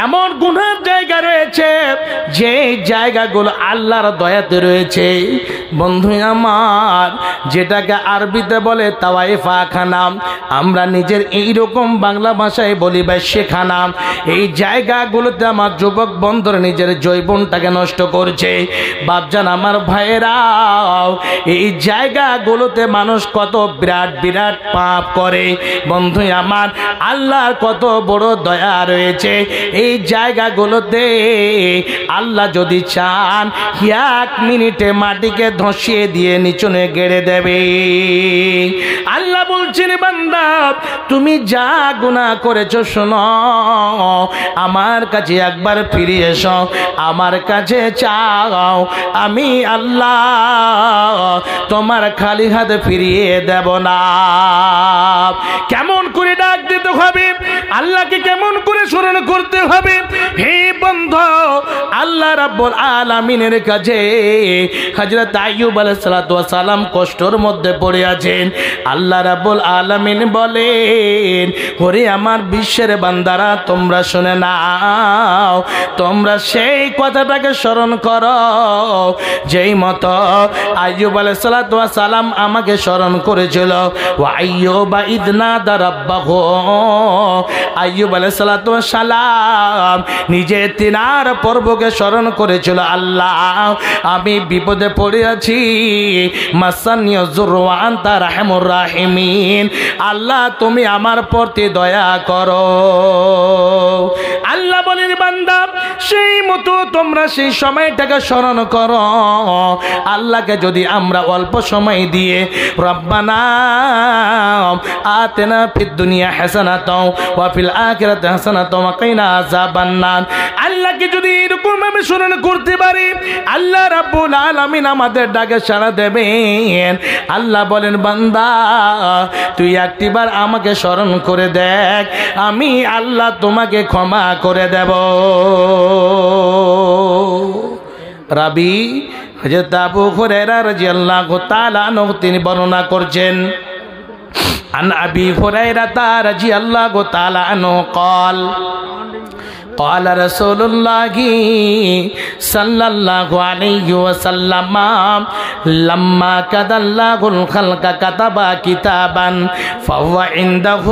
এমন গুনার জায়গা রয়েছে, যে জায়গাগুলো আল্লাহর দয়াতে রয়েছে। বন্ধু আমার, যেটাকে আরবিতে বলে তাওয়াইফা খানা, আমরা নিজের এইরকম বাংলা ভাষায় বলি বাস্যখানা। এই জায়গাগুলোতে আমার যুবক বন্ধুরা নিজের যৌবনটাকে নষ্ট করছে। বাপজান আমার ভাইয়েরা, এই জায়গাগুলোতে মানুষ কত বিরাট বিরাট পাপ করে। বন্ধু আমার, আল্লাহর কত বড় দয়া রয়েছে। এই জায়গাগুলোতে আল্লাহ যদি চান, 1 মিনিটে মাটিকে ধসিয়ে দিয়ে নিচনে গেড়ে দেবে। আল্লাহ বলছেন, বান্দা তুমি যা গুনাহ করেছো, শোনো, আমার কাছে একবার ফিরে এসো, আমার কাছে চাও, আমি আল্লাহ তোমার খালি হাতে ফিরিয়ে দেব না। কেমন করে ডাক দিতে হবে? আল্লাহকে কেমন করে স্মরণ করতে হবে? হে বন্ধু, আল্লাহ রাব্বুল আলামিনের কাছে হযরত আইয়ুব আলাইহিস সালাতু ওয়াস সালাম কষ্টর মধ্যে পড়ে আছেন। আল্লাহ রাব্বুল আলামিন বলেন, ওরে আমার বিশ্বের বান্দারা, তোমরা শুনে নাও, তোমরা সেই কথাটাকে স্মরণ করো যেই মতো আইয়ুব আলাইহিস সালাতু ওয়াস সালাম আমাকে স্মরণ করেছিল। ওয়া আইয়ুবা ইয নাদা রাব্বাহু, আইয়ুব আলাইহিস সালাতু ওয়াস সালাম নিজে তিনার পর্বকে স্মরণ করেছিল, আল্লাহ আমি বিপদে পড়ে আছি, মাসানিয়াজ যুররু ওয়া আনতা রাহমুর রাহিমিন, আল্লাহ তুমি আমার প্রতি দয়া করো। আল্লাহ বলেন, বান্দা সেই মতো তোমরা সেই সময়টাকে স্মরণ করো। আল্লাহকে যদি আমরা অল্প সময় দিয়ে রব্বানা আতিনা ফিদ দুনিয়া হাসানাতাও ওয়া ফিল আখিরাতি হাসানাতাও ওয়া কিনা আযাবান্নার, আল্লাহকে যদি এরকম ভাবে স্মরণ করতে পারি, আল্লাহ রাব্বুল আলামিন আমাদের ডাকে সাড়া দেবেন। আল্লাহ বলেন, বান্দা তুই একটিবার আমাকে স্মরণ করে দেখ, আমি আল্লাহ তোমাকে ক্ষমা করে দেব। রাবি হযরত আবু হুরায়রা রাদিয়াল্লাহু তাআলা আনহু তিনি বর্ণনা করছেন, আন আবি হুরায়রা রাদিয়াল্লাহু তাআলা আনহু قال قال رسول الله صلى الله عليه وسلم لما كتب الله الخلق كتب كتابا فهو عنده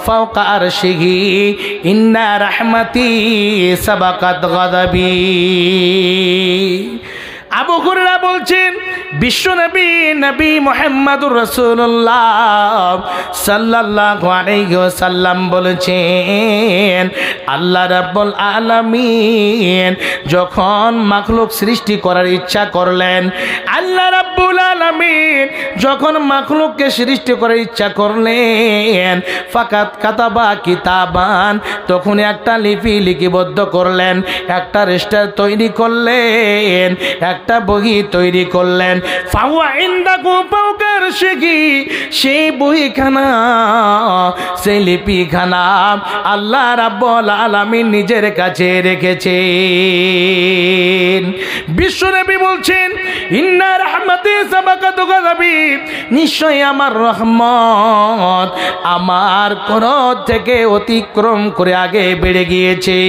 فوق عرشه إن رحمتي سبقت غضبي। আবু হুরায়রা বলছেন, বিশ্বনবী নবী মুহাম্মদুর রাসূলুল্লাহ সাল্লাল্লাহু আলাইহি ওয়াসাল্লাম বলেছেন, আল্লাহ রাব্বুল আলামিন যখন মাখলুক সৃষ্টি করার ইচ্ছা করলেন, আল্লাহ রাব্বুল আলামিন যখন মাখলুককে সৃষ্টি করার ইচ্ছা করলেন, ফাকাত কাতাবা কিতাবান, তখন একটা লিপি লিপিবদ্ধ করলেন, একটা রেজিস্টার তৈরি করলেন, একটা বহি তৈরি করলেন। ফাওয়া ইনদাহু ফাওকা আরশিহি, সেই বইখানা সেই লিপিখানা আল্লাহ রাব্বুল আলামিন নিজের কাছে রেখেছেন। বিশ্বনবী বলছেন, ইন্না রাহমাতি সাবাকাত গাযাবি, নিশ্চয়ই আমার রহমত আমার ক্রোধ থেকে অতিক্রম করে আগে বেড়ে গিয়েছে।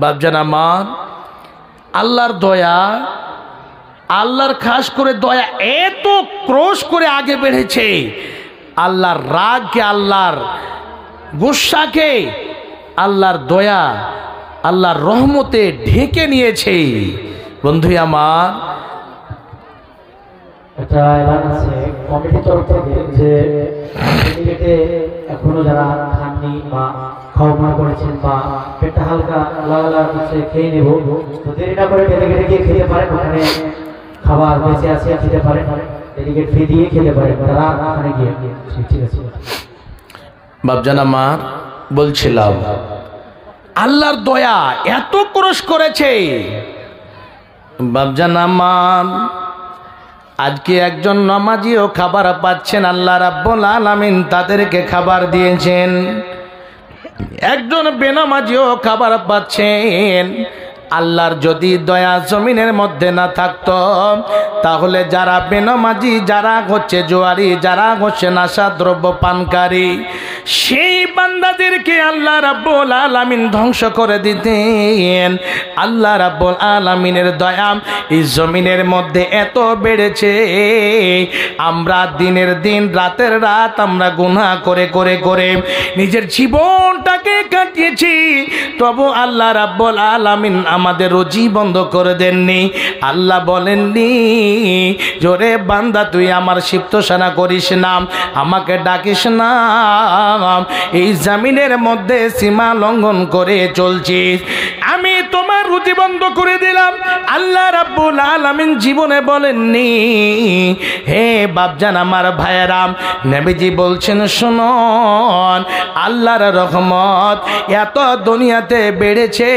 বাপজান আমার, আল্লাহর দয়া, আল্লাহর খাস করে দয়া এত ক্রোশ করে আগে বেড়েছে, আল্লাহর রাগকে, আল্লাহর গুসাকে আল্লাহর দয়া, আল্লাহর রহমতে ঢেকে নিয়েছে। বন্ধু আমার, একটা এলান আছে কমিটির তরফ থেকে যে পেটে এখনো যারা খাননি বা খাওয়া না করেছেন বা পেটটা হালকা লালা হচ্ছে খেয়ে নেব, তো দেরি না করে ডেলিগেটে গিয়ে খেতে পারেন, ওখানে খাবার বেঁচে আছে খেতে পারেন, ডেলিগেট ফি দিয়ে খেতে পারেন তারা ওখানে গিয়ে। ঠিক আছে বাপজান আমার, বলছিলাম আল্লাহর দয়া এত ক্রোশ করেছে। বাপজান আমার, আজকে একজন নামাজিও খাবার পাচ্ছেন, আল্লাহ রাব্বুল আলামিন তাদেরকে খাবার দিয়েছেন। একজন বেনামাজিও খাবার পাচ্ছেন। আল্লাহর যদি দয়া জমিনের মধ্যে না থাকতো, তাহলে যারা বেনামাজি, যারা হচ্ছে জোয়ারি, যারা হচ্ছে নাশা দ্রব্য পানকারী, সেই বান্দাদেরকে আল্লাহ রাব্বুল আলামিন ধ্বংস করে দিতেন। আল্লাহ রাব্বুল আলামিনের দয়া এই জমিনের মধ্যে এত বেড়েছে, আমরা দিনের দিন রাতের রাত আমরা গুনাহ করে করে করে নিজের জীবনটাকে কাটিয়েছি, তবু আল্লাহ রাব্বুল আলামিন আমাদের রুজি বন্ধ করে দেননি। আল্লাহ বলেননি জোরে বান্দা তুই আমার সিফতসানা করিস না, আমাকে ডাকিস না, এই জমিনের মধ্যে সীমা লঙ্ঘন করে চলছিস, আমি তোমার রুজি বন্ধ করে দিলাম। আল্লাহ রাব্বুল আলামিন জীবনে বলেননি। হে বাপজান আমার ভাইয়েরা, নবীজি বলছেন শুনুন, আল্লাহর রহমত এত দুনিয়াতে বেড়েছে,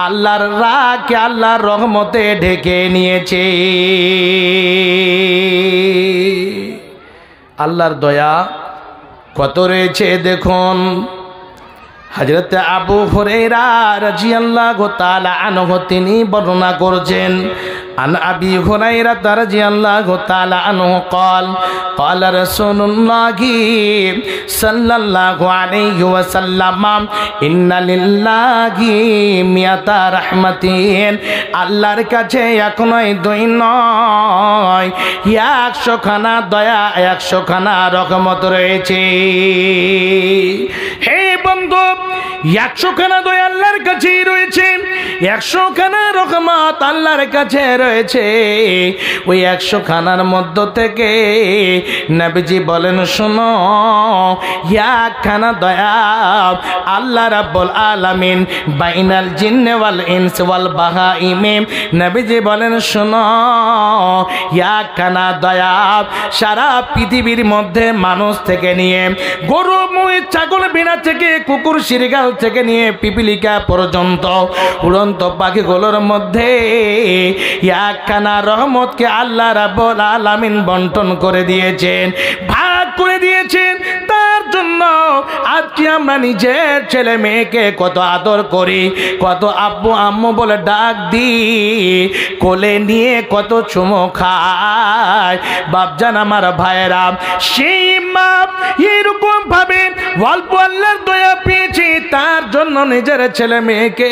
আল্লাহর রাগকে আল্লাহর রহমতে ঢেকে নিয়েছে। আল্লাহর দয়া কত রয়েছে দেখুন। হযরত আবু হুরায়রা রাদিয়াল্লাহু তাআলা আনহু তিনি বর্ণনা করেছেন, আন আবি হুরায়রা রাদিয়াল্লাহু তাআলা আনহু قال قال رسول الله صلى الله عليه وسلم ان لله مئة رحمتين, আল্লাহর কাছে এক নয় দুই নয় 100 খানা দয়া 100 খানা রহমত রয়েছে। হে বন্ধু, 100 খানা দয়া আল্লাহর কাছেই রয়েছে, 100 খানা রহমত আল্লাহর কাছে রয়েছে। ওই 100 খানার মধ্য থেকে নবীজি বলেন, শোনো, 1 খানা দয়া আল্লাহ রাব্বুল আলামিন বাইনাল জিন্নে ওয়াল ইনস ওয়াল বাহাইমে, নবীজি বলেন, শোনো, 1 খানা দয়া সারা পৃথিবীর মধ্যে মানুষ থেকে নিয়ে গরু মহিষ ছাগল বিনা থেকে কুকুর শিরগাল থেকে নিয়ে পিপিলিকা পর্যন্ত উড়ন্ত পাখিগুলোর মধ্যে 1 খানা রহমতকে আল্লাহ রাব্বুল আলামিন বন্টন করে দিয়েছেন, ভাগ করে দিয়েছেন। তার জন্য আজকে আমরা নিজের ছেলে মেয়েকে কত আদর করি, কত আব্বু আম্মু বলে ডাক দিই, কোলে নিয়ে কত চুমো খায়। বাপজান আমার ভাইয়েরা, সেই মা এরকম ভাবে অল্প আল্লাহর দয়া পেয়েছে, তার জন্য নিজের ছেলে মেয়েকে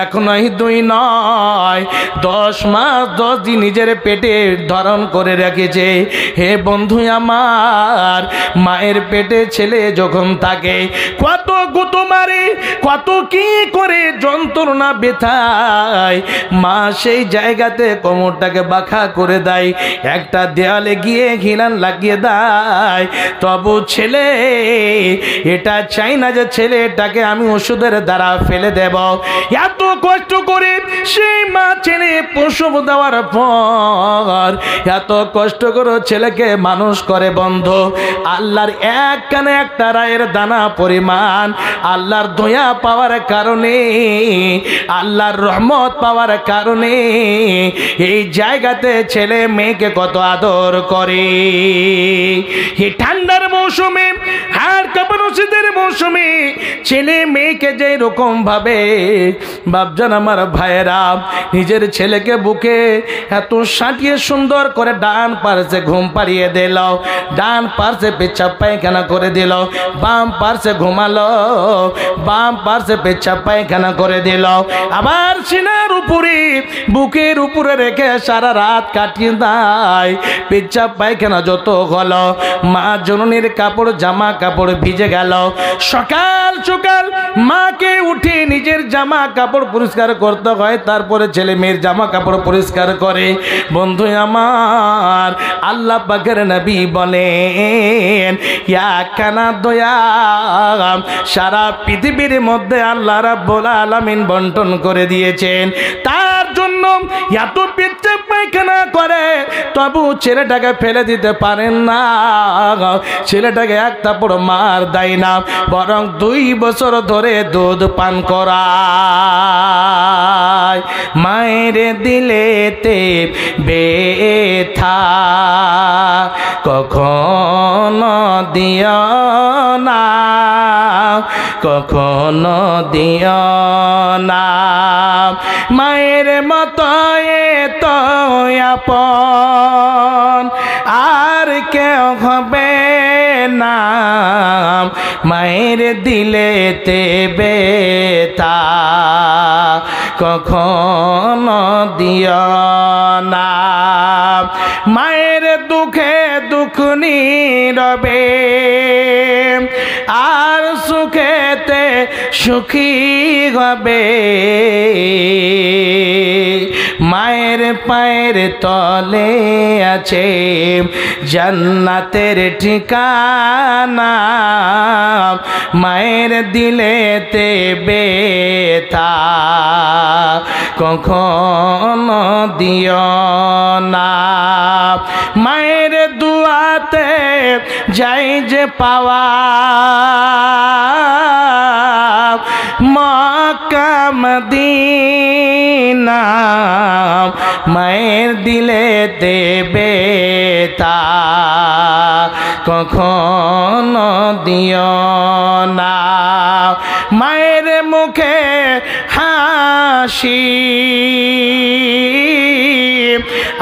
1 নয় 2 নয় 10 মাস 10 দিন নিজের পেটে ধারণ করে রেখেছে। হে বন্ধু আমার, মায়ের পেটে ছেলে যখন থাকে কত গুঁতো মারে, কত কি করে যন্ত্রণা ব্যথায়, মা সেই জায়গাতে কোমরটাকে বাঁকা করে দেয়, একটা দেয়ালে গিয়ে ঘিলান লাগিয়ে দেয়। তবু ছেলে এটা চাই না যে ছেলেটাকে আমি ওষুধের দ্বারা ফেলে দেব। এত কষ্ট করে সেই মা ছেলে প্রসব দেওয়ার পর এত কষ্ট করে ছেলেকে মানুষ করে। বন্ধু, আল্লাহর এক কানে একটা রায়ের দানা পরিমাণ আল্লাহর দয়া পাওয়ার কারণে, আল্লাহর রহমত পাওয়ার কারণে এই জায়গাতে ছেলে মেয়েকে কত আদর করে। এই ঠান্ডার মৌসুমে, হাড় কাঁপানো শীতের মৌসুমে ছেলে মেয়েকে যে রকম ভাবে বাপজান আমার ভাইয়েরা নিজের ছেলেকে বুকে এত সাটিয়ে সুন্দর করে ডান পাশে ঘুম পাড়িয়ে দিল, ডান পাশে পেচ্ছাপ পায়খানা করে দিল, বাম পাশে ঘুমালো, বাম পাশে পেচ্ছাপ পায়খানা করে দিল, আবার সিনার উপরে বুকের উপরে রেখে সারা রাত কাটিয়ে দেয়। পেচ্ছাপ পায়খানা যত হলো, মা জননীর কাপড় জামা কাপড় ভিজে গেল। সকাল সকাল মাকে উঠে নিজের জামা কাপড় পরিষ্কার করতে হয়, তারপরে ছেলে মেয়ের জামা কাপড় পরিষ্কার করে। বন্ধু আমার, আল্লাহ পাকের নবী বলেন, 1 খানা দয়া সারা পৃথিবীর মধ্যে আল্লাহ রাব্বুল আলামিন বন্টন করে দিয়েছেন। তার জন্য এত পেচ্ছাপ পায়খানা করে, তবু ছেলেটাকে ফেলে দিতে পারেন না, ছেলেটাকে এক থাপ্পড় মার দেয় না, বরং 2 বছর ধরে দুধ পান করায়। মায়ের দিলেতে ব্যথা কখনো দিও না, কখনো দিও না, মায়ের মতো তো আপন আর কেউ হবে না, মায়ের দিলেতে ব্যথা কখনো দিও না, মায়ের দুঃখে দুঃখ নীরবে আর সুখেতে সুখী হবে, মায়ের পায়ের তলে আছে জান্নাতের ঠিকানা, মায়ের দিলেতে ব্যথা কখনো দিও না, মায়ের দুয়াতে যাই যে পাওয়া মক্কা মদিনা, মায়ের দিলেতে ব্যথা কখনো দিও না। মায়ের মুখে হাসি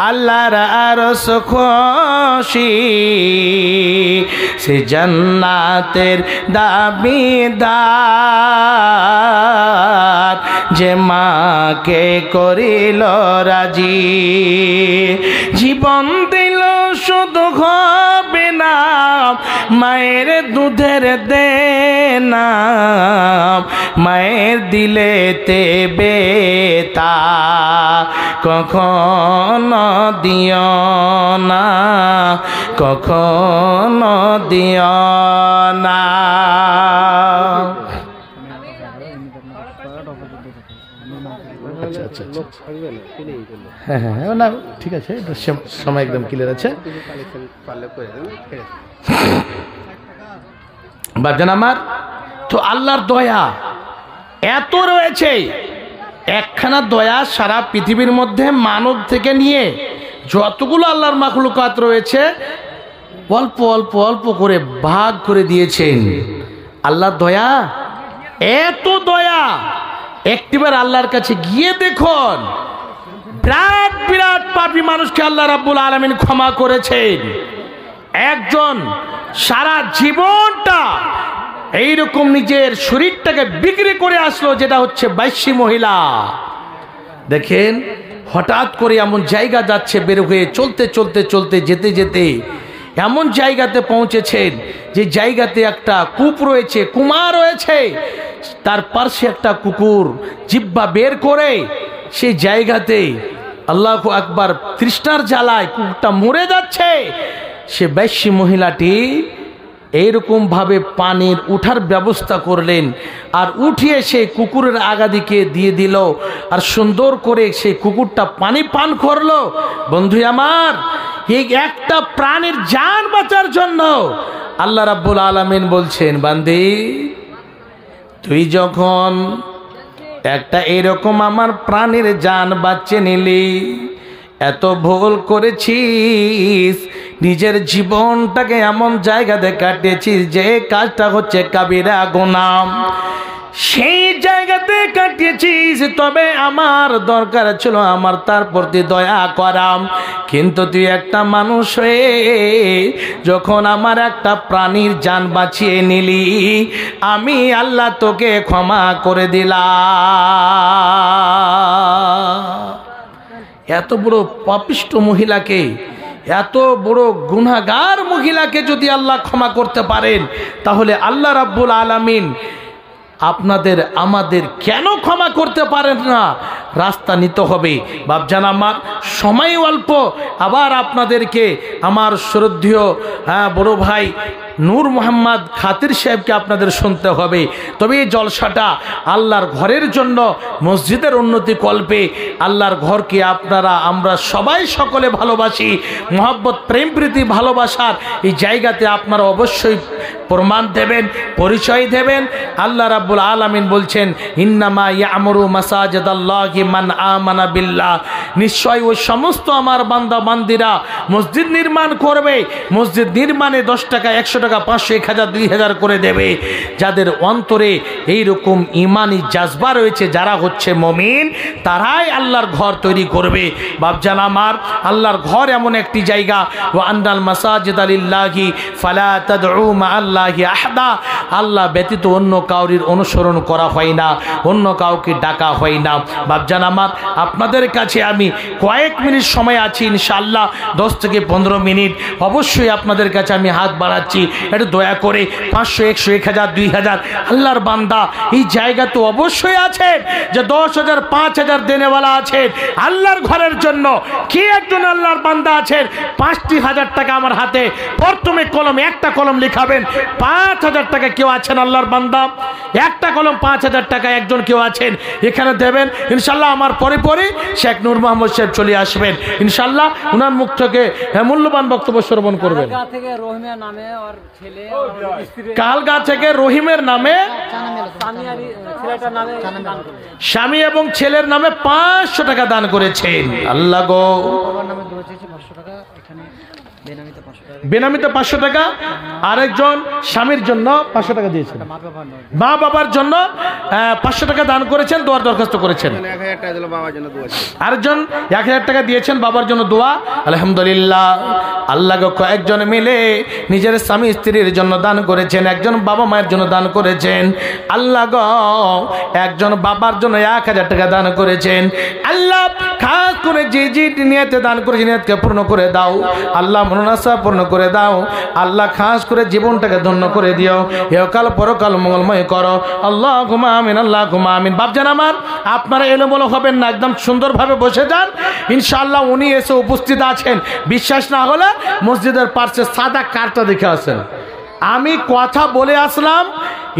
আল্লাহর আরশ খুশি, সে জান্নাতের দাবিদার, যে মাকে করিল রাজি। জীবন দিল শুধু হবে না, মায়ের দুধের দেনা, মায়ের দিলেতে বেতা, কখনো দিও না, কখনো দিও না। আচ্ছা আচ্ছা আচ্ছা, হ্যাঁ হ্যাঁ হ্যাঁ, না ঠিক আছে, সময় একদম ক্লিয়ার আছে। বাজান আমার, তো আল্লাহর দয়া এত রয়েছে, একখানা দয়া সারা পৃথিবীর মধ্যে মানব থেকে নিয়ে যতগুলো আল্লাহর মাখলুকাত রয়েছে অল্প অল্প অল্প করে ভাগ করে দিয়েছেন। আল্লাহর দয়া এত দয়া, একটিবার আল্লাহর কাছে গিয়ে দেখুন, বিরাট বিরাট পাপী মানুষকে আল্লাহ রাব্বুল আলামিন ক্ষমা করেছেন। একজন সারা জীবনটা এইরকম নিজের শরীরটাকে বিক্রি করে আসলো, যেটা হচ্ছে বাইশী মহিলা। দেখেন হঠাৎ করে এমন জায়গা যাচ্ছে, বের হয়ে চলতে চলতে চলতে যেতে যেতে এমন জায়গাতে পৌঁছেছেন যে জায়গাতে একটা কূপ রয়েছে, কুমা রয়েছে, তার পাশে একটা কুকুর জিহ্বা বের করে সেই জায়গাতে আল্লাহু আকবার তৃষ্ণার জ্বালায় কুকুরটা মরে যাচ্ছে। সে বাইশী মহিলাটি এইরকম ভাবে পানির উঠার ব্যবস্থা করলেন, আর উঠিয়ে সেই কুকুরের আগাদিকে দিয়ে দিল, আর সুন্দর করে সেই কুকুরটা পানি পান করলো। বন্ধু আমার, এই একটা প্রাণীর জান বাঁচার জন্য আল্লাহ রাব্বুল আলামিন বলছেন, বান্দি তুই যখন একটা এরকম আমার প্রাণীর জান বাঁচিয়ে নিলি, এত ভুল করেছিস, নিজের জীবনটাকে এমন জায়গাতে কাটিয়েছিস যে কাজটা হচ্ছে কাবিরা গুনাহ, সেই জায়গাতে কাটিয়েছিস। তবে আমার দরকার ছিল আমার তার প্রতি দয়া করাম, কিন্তু তুই একটা মানুষ হয়ে যখন আমার একটা প্রাণীর জান বাঁচিয়ে নিলি, আমি আল্লাহ তোকে ক্ষমা করে দিলাম। এত বড় পাপিষ্ট মহিলাকে, এত বড় গুনাহগার মহিলাকে যদি আল্লাহ ক্ষমা করতে পারেন, তাহলে আল্লাহ রাব্বুল আলামিন আপনাদের আমাদের কেন ক্ষমা করতে পারেন না? রাস্তা নিতে হবে। বাপজান আমার, সময় অল্প, আবার আপনাদেরকে আমার শ্রদ্ধেয় বড় ভাই নূর মোহাম্মদ খাতির সাহেবকে আপনাদের শুনতে হবে। তবে এই জলসাটা আল্লাহর ঘরের জন্য, মসজিদের উন্নতি কল্পে, আল্লাহর ঘরকে আপনারা আমরা সবাই সকলে ভালোবাসি, মহব্বত প্রেম প্রীতি ভালোবাসার এই জায়গাতে আপনারা অবশ্যই প্রমাণ দেবেন, পরিচয় দেবেন। আল্লাহ রাব্বুল আলামিন বলছেন, ইন্নামা ইয়ামুরু মাসাজিদাল্লাহি মান আমানা বিল্লাহ, নিশ্চয় ওই সমস্ত আমার বান্দা বান্দিরা মসজিদ নির্মাণ করবে, মসজিদ নির্মাণে 10 টাকা 100 টাকা 500 1000 2000 করে দেবে, যাদের অন্তরে এইরকম ইমানি জাজবা রয়েছে, যারা হচ্ছে মুমিন, তারাই আল্লাহর ঘর তৈরি করবে। বাপজান আমার, আল্লাহর ঘর এমন একটি জায়গা, ওয়া আন্নাল মাসাজিদা লিল্লাহি ফালা তাদউ মাআল্লাহি আহাদা, আল্লাহ ব্যতীত অন্য কাউরির অনুসরণ করা হয় না, অন্য কাউকে ডাকা হয় না। বাপজান আমার, আপনাদের কাছে আমি কয়েক মিনিট সময় আছি, ইনশাআল্লাহ 10 থেকে 15 মিনিট অবশ্যই আপনাদের কাছে আমি হাত বাড়াচ্ছি, একটু দয়া করে 500 100 1000 2000 আল্লাহর বান্দা এই জায়গা তো অবশ্যই আছে যে 10,000 5,000 দেনেওয়ালা আছেন আল্লাহর ঘরের জন্য। কি একজন আল্লাহর বান্দা আছেন 5,000 টাকা আমার হাতে, প্রথমে কলম, একটা কলম লিখাবেন 5,000 টাকা কেউ আছেন আল্লাহর বান্দা? একটা কলম 5,000 টাকা একজন কেউ আছেন এখানে দেবেন, ইনশাল্লাহ আমার পরে পরে শেখ নূর মোহাম্মদ সাহেব চলে আসবেন, ইনশাল্লাহ উনার মুখ থেকে মূল্যবান বক্তব্য শ্রবণ করবেন। কালগা থেকে রহিমের নামে, স্বামী এবং ছেলের নামে 500 টাকা দান করেছেন। আল্লাহ গো, বেনামিতে 500 টাকা, আরেকজন স্বামীর জন্য 500 টাকা দিয়েছেন, মা বাবার জন্য 500 টাকা দান করেছেন, দোয়ার দরখাস্ত করেছেন। আরেকজন 1000 টাকা দিয়েছেন বাবার জন্য দোয়া। আলহামদুলিল্লাহ, আল্লাহ কয়েকজন মিলে নিজের স্বামী স্ত্রীর জন্য দান করেছেন, একজন বাবা মায়ের জন্য দান করেছেন। আল্লাহ গো একজন বাবার জন্য 1000 টাকা দান করেছেন। আল্লাহ খাস করে যে যে নিয়তে দান করেছে নিয়তকে পূর্ণ করে দাও আল্লাহ, মনোনাশা পূর্ণ করে দাও আল্লাহ, খাস করে জীবনটাকে ধন্য করে দিও, একাল পরকাল মঙ্গলময় করো। আল্লাহুম্মা আমিন, আল্লাহুম্মা আমিন। বাপজান আমার, আপনারা এলোমেলো হবেন না, একদম সুন্দরভাবে বসে যান। ইনশাআল্লাহ উনি এসে উপস্থিত আছেন, বিশ্বাস না হলে মসজিদের পাশে সাদা কার্ডটা দেখে আসেন। আমি কথা বলে আসলাম,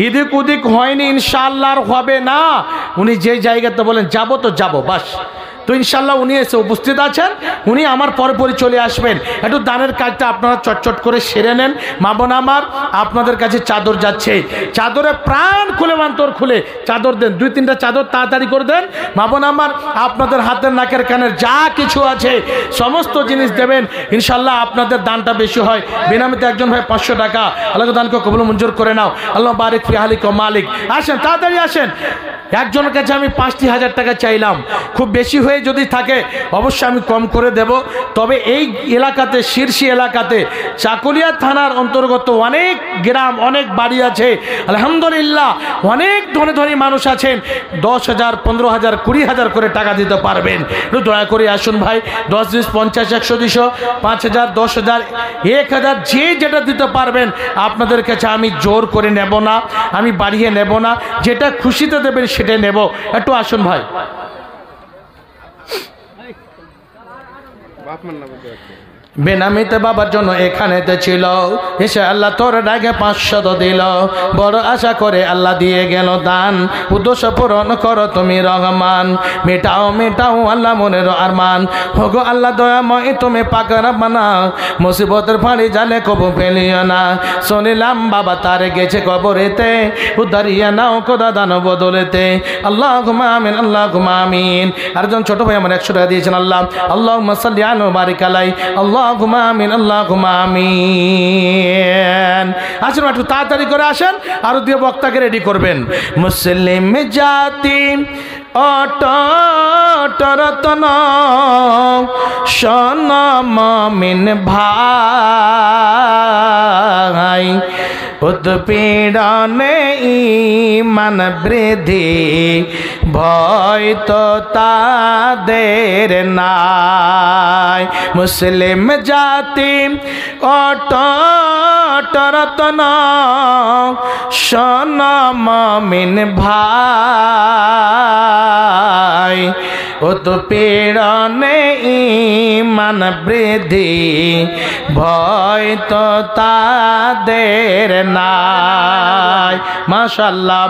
এদিক ওদিক হয়নি, ইনশাআল্লাহ আর হবে না। উনি যে জায়গাতে বলেন যাবো তো যাবো, বাস। তো ইনশাল্লাহ উনি এসে উপস্থিত আছেন, উনি আমার পরপরই চলে আসবেন। একটু দানের কাজটা আপনারা চটচট করে সেরে নেন। মা বোন আমার, আপনাদের কাছে চাদর যাচ্ছে, চাদরে প্রাণ খুলে অন্তর খুলে চাদর দেন, 2-3টা চাদর তাড়াতাড়ি করে দেন। মা বোন আমার, আপনাদের হাতের নাকের কানের যা কিছু আছে সমস্ত জিনিস দেবেন, ইনশাল্লাহ আপনাদের দানটা বেশি হয়। বেনামিতে একজন ভাই 500 টাকা, আল্লাহ দানকে কবুল মঞ্জুর করে নাও। আল্লাহ বারিক ফি আহলিক ওয়া মালিক। আসেন তাড়াতাড়ি আসেন। একজনের কাছে আমি 5,000 টাকা চাইলাম, খুব বেশি হয়ে যদি থাকে অবশ্যই আমি কম করে দেব। তবে এই এলাকাতে, শিরসি এলাকাতে, চাকুলিয়া থানার অন্তর্গত অনেক গ্রাম, অনেক বাড়ি আছে, আলহামদুলিল্লাহ অনেক ধনী ধনী মানুষ আছেন, 10,000, 15,000, 20,000 করে টাকা দিতে পারবেন। একটু দয়া করে আসুন ভাই, 10, 20, 50, 100, 200, 5,000, 10,000, 1,000 যে যেটা দিতে পারবেন আপনাদের কাছে আমি জোর করে নেব না, আমি বাড়িয়ে নেব না, যেটা খুশিতে দেবেন সেটাই নেব। একটু আসুন ভাই। বেনামিতে বাবার জন্য এখানেতে ছিল, এসে আল্লাহ তোর ডাকে 500 দিল, বড় আশা করে আল্লাহ দিয়ে গেল দান। উদ্দেশ্য পূরণ করো তুমি রহমান, মেটাও মেটাও আল্লাহ মনের আরমান। হোগো আল্লাহ দয়াময় তুমি পাক রব্বানা, মুসিবতের ফাঁড়ি জালে কবু ফেলিও না। শুনিলাম বাবা তার গেছে কবরেতে, উদ্ধারিয়া নাও খোদা দান বদলেতে। আল্লাহুম্মা আমিন, আল্লাহুম্মা আমিন। আরেকজন ছোট ভাই আমার 100 টাকা দিয়েছেন, আল্লাহ আল্লাহুম্মা সাল্লি আলা বারিক আলাই। আল্লাহুম্মা আমিন, আল্লাহুম্মা আমিন। আসেন একটু তাড়াতাড়ি করে আসেন, আরো দিয়ে বক্তাকে রেডি করবেন। মুসলিম জাতি অটরতন সনমিন ভাই, উৎপীড়নে ঈমান বৃদ্ধি, ভয় তো তাদের নাই। মুসলিম জাতি অটরতন সনমিন ভাই, উৎপীড়নে ঈমান বৃদ্ধি, ভয় তো তাদের নাই। মাশাআল্লাহ,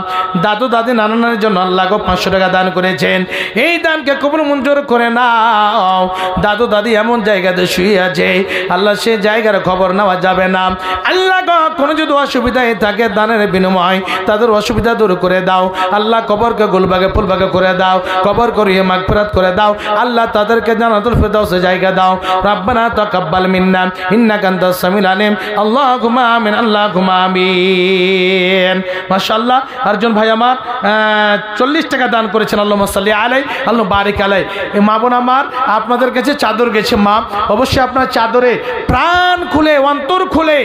দাদু দাদি নানা নানির জন্য আল্লাহ 500 টাকা দান করেছেন, এই দানকে কবুল মঞ্জুর করে নাও। দাদু দাদি এমন জায়গাতে শুয়ে আছে, আল্লাহ সে জায়গার খবর নেওয়া যাবে না। আল্লাহ গো কোনো যদি অসুবিধায় থাকে দানের বিনিময় তাদের অসুবিধা দূর করে দাও। আল্লাহ কবরকে গুলবাগে ফুলবাগে করে দাও, কবর করিয়ে মাগফিরাত করে দাও। আল্লাহ তাদেরকে জান্নাতুল ফিরদাউসে জায়গা দাও। রব্বানা তাকাব্বাল মিন্না ইন্নাকা আনতাস সামিউল আলিম। আল্লাহুম্মা আমিন, আল্লাহুম্মা আমিন। মাশাআল্লাহ, আরেকজন ভাই আমার 40 টাকা দান করেছেন, আল্লাহুম্মা সাল্লি আলাই, আল্লাহ বারিক আলাই। এই মা বোন আমার, আপনাদের কাছে চাদর গেছে মা, অবশ্যই আপনার চাদরে প্রাণ খুলে অন্তর খুলে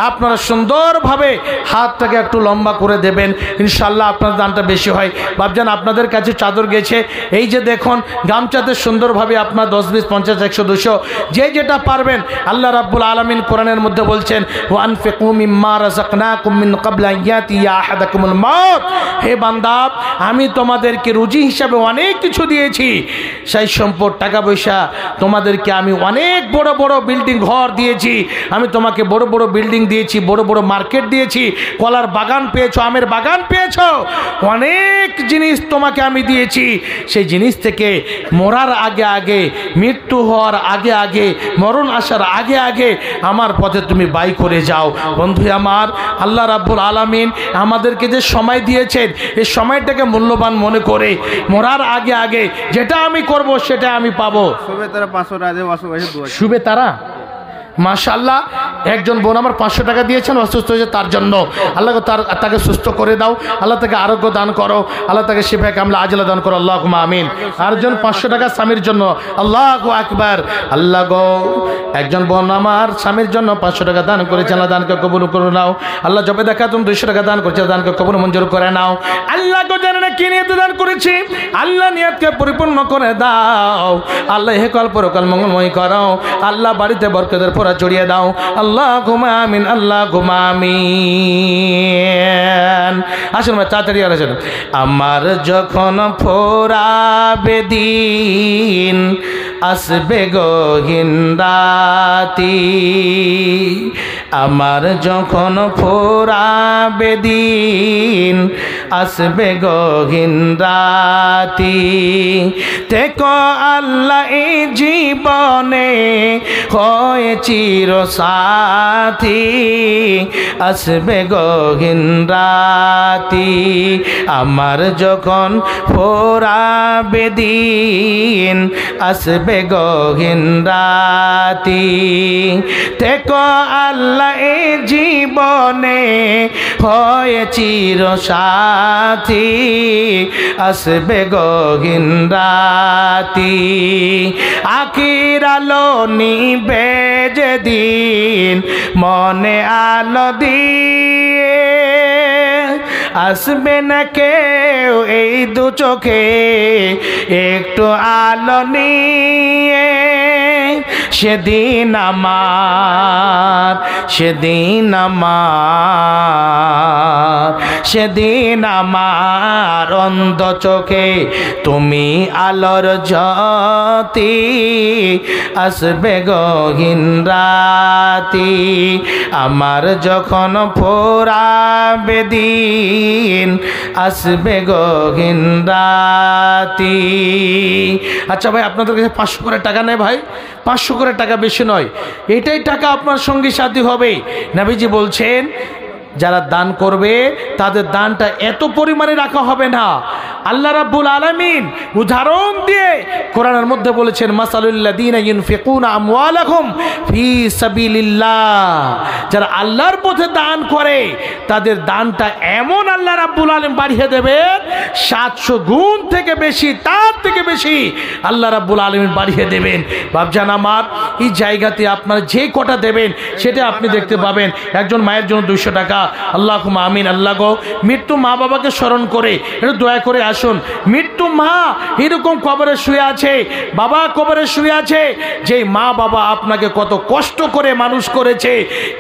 আপনারা সুন্দরভাবে হাতটাকে একটু লম্বা করে দেবেন, ইনশাআল্লাহ আপনার দানটা বেশি হয়। বাপজান আপনাদের কাছে চাদর গেছে, এই যে দেখুন গামছাতে সুন্দরভাবে আপনার 10, 20, 50, 100, 200 যে যেটা পারবেন। আল্লাহ রাব্বুল আলামিন কোরআনের মধ্যে বলছেন, ওয়া আনফিকু মিম্মা রাযাকনাকুম মিন ক্বাবলি আন ইয়াতিয়া আহাদাকুমুল মাউত। হে বান্দা, আমি তোমাদেরকে রুজি হিসাবে অনেক কিছু দিয়েছি, সেই সম্পদ টাকা পয়সা তোমাদেরকে আমি অনেক বড় বড় বিল্ডিং ঘর দিয়েছি, আমি তোমাকে বড় বড় বিল্ডিং দিয়েছি, বড় বড় মার্কেট দিয়েছি, কলার বাগান পেয়েছো, আমের বাগান পেয়েছো, অনেক জিনিস তোমাকে আমি দিয়েছি। সেই জিনিস থেকে মরার আগে আগে, মৃত্যু হওয়ার আগে আগে, মরণ আসার আগে আগে আমার পথে তুমি ব্যয় করে যাও। বন্ধু আমার, আল্লাহ রাব্বুল আলামিন আমাদেরকে যে সময় দিয়েছেন, এই সময়টাকে মূল্যবান মনে করে মরার আগে আগে যেটা আমি করব সেটা আমি পাবো। শুভে তারা মাশাআল্লাহ, একজন বোন আমার 500 টাকা দিয়েছেন, অসুস্থ হয়েছে তার জন্য। আল্লাহ তাকে সুস্থ করে দাও, আল্লাহ তাকে আরোগ্য দান করো, আল্লাহ তাকে শিফা কামলা আজলা দান করো, আল্লাহুম্মা আমিন। আরেকজন 500 টাকা স্বামীর জন্য, আল্লাহু আকবার। আল্লাহ গো, একজন বোন আমার স্বামীর জন্য 500 টাকা দান করেছে, আল্লাহ দানকে কবুল করে নাও। আল্লাহ জবে দেখা তুমি 200 টাকা দান করেছে, দানকে কবুল মঞ্জুর করে নাও। আল্লাহ গো, জানে না কি নিয়তে দান করেছি, আল্লাহ নিয়তকে পরিপূর্ণ করে দাও। আল্লাহ হেকল পরকাল মঙ্গলময় করো, আল্লাহ বাড়িতে বরকতের পরা চড়িয়ে দাও, আল্লাহুম্মা আমিন, আল্লাহুম্মা আমিন। আসুন ভাই তাড়াতাড়ি আসুন। আমার যখন ফোরাবে দিন, আসবে গহীন রাতি, আমার যখন ফোরাবে দিন, আসবে গহীন রাতি, দেখো আল্লাহ এই জীবনে হয় চির সাথী, আসবে গহীন রাতি, আমার যখন ফোরাবে দিন, আসবে গহীন রাতি, দেখো আল্লাহ এই জীবনে হয় চির সাথী, আসবে গহীন রাতি, আখির আলো নিবে যেদিন, মনে আলো দিয়ে, আসবে না কেউ এই দু চোখে একটু আলো নিয়ে, সেদিন আমার, সেদিন আমার, সেদিন আমার অন্ধ চোখে তুমি আলোর জ্যোতি, আসবে গহীন রাতি, আমার যখন ফোরাবে দিন, আসবে গহীন রাতি। আচ্ছা ভাই, আপনাদের কাছে 500 করে টাকা নেই ভাই, 500 করে টাকা বেশি নয়, এটাই টাকা আপনার সঙ্গী সাথী হবে। নবীজি বলছেন যারা দান করবে তাদের দানটা এত পরিমাণে রাখা হবে না। আল্লাহ রাব্বুল আলামিন উদাহরণ দিয়ে কোরআনের মধ্যে বলেছেন, মাসালুল্লাযীনা ইউনফিকুনা আমওয়ালাহুম ফি সাবিলিল্লাহ, যারা আল্লাহর পথে দান করে তাদের দানটা এমন আল্লাহ রাব্বুল আলামিন বাড়িয়ে দেবেন, 700 গুণ থেকে বেশি, তার থেকে বেশি আল্লাহ রাব্বুল আলামিন বাড়িয়ে দেবেন। বাপজান আমার, এই জায়গাতে আপনার যে কটা দেবেন সেটা আপনি দেখতে পাবেন। একজন মায়ের জন্য 200 টাকা, আল্লাহুম্মা আমিন। আল্লাহ গো, মৃত্যু মা বাবাকে স্মরণ করে একটু দয়া করে আসুন। মৃত্যু মা এরকম কবরে শুয়ে আছে, বাবা কবরে শুয়ে আছে, যেই মা বাবা আপনাকে কত কষ্ট করে মানুষ করেছে,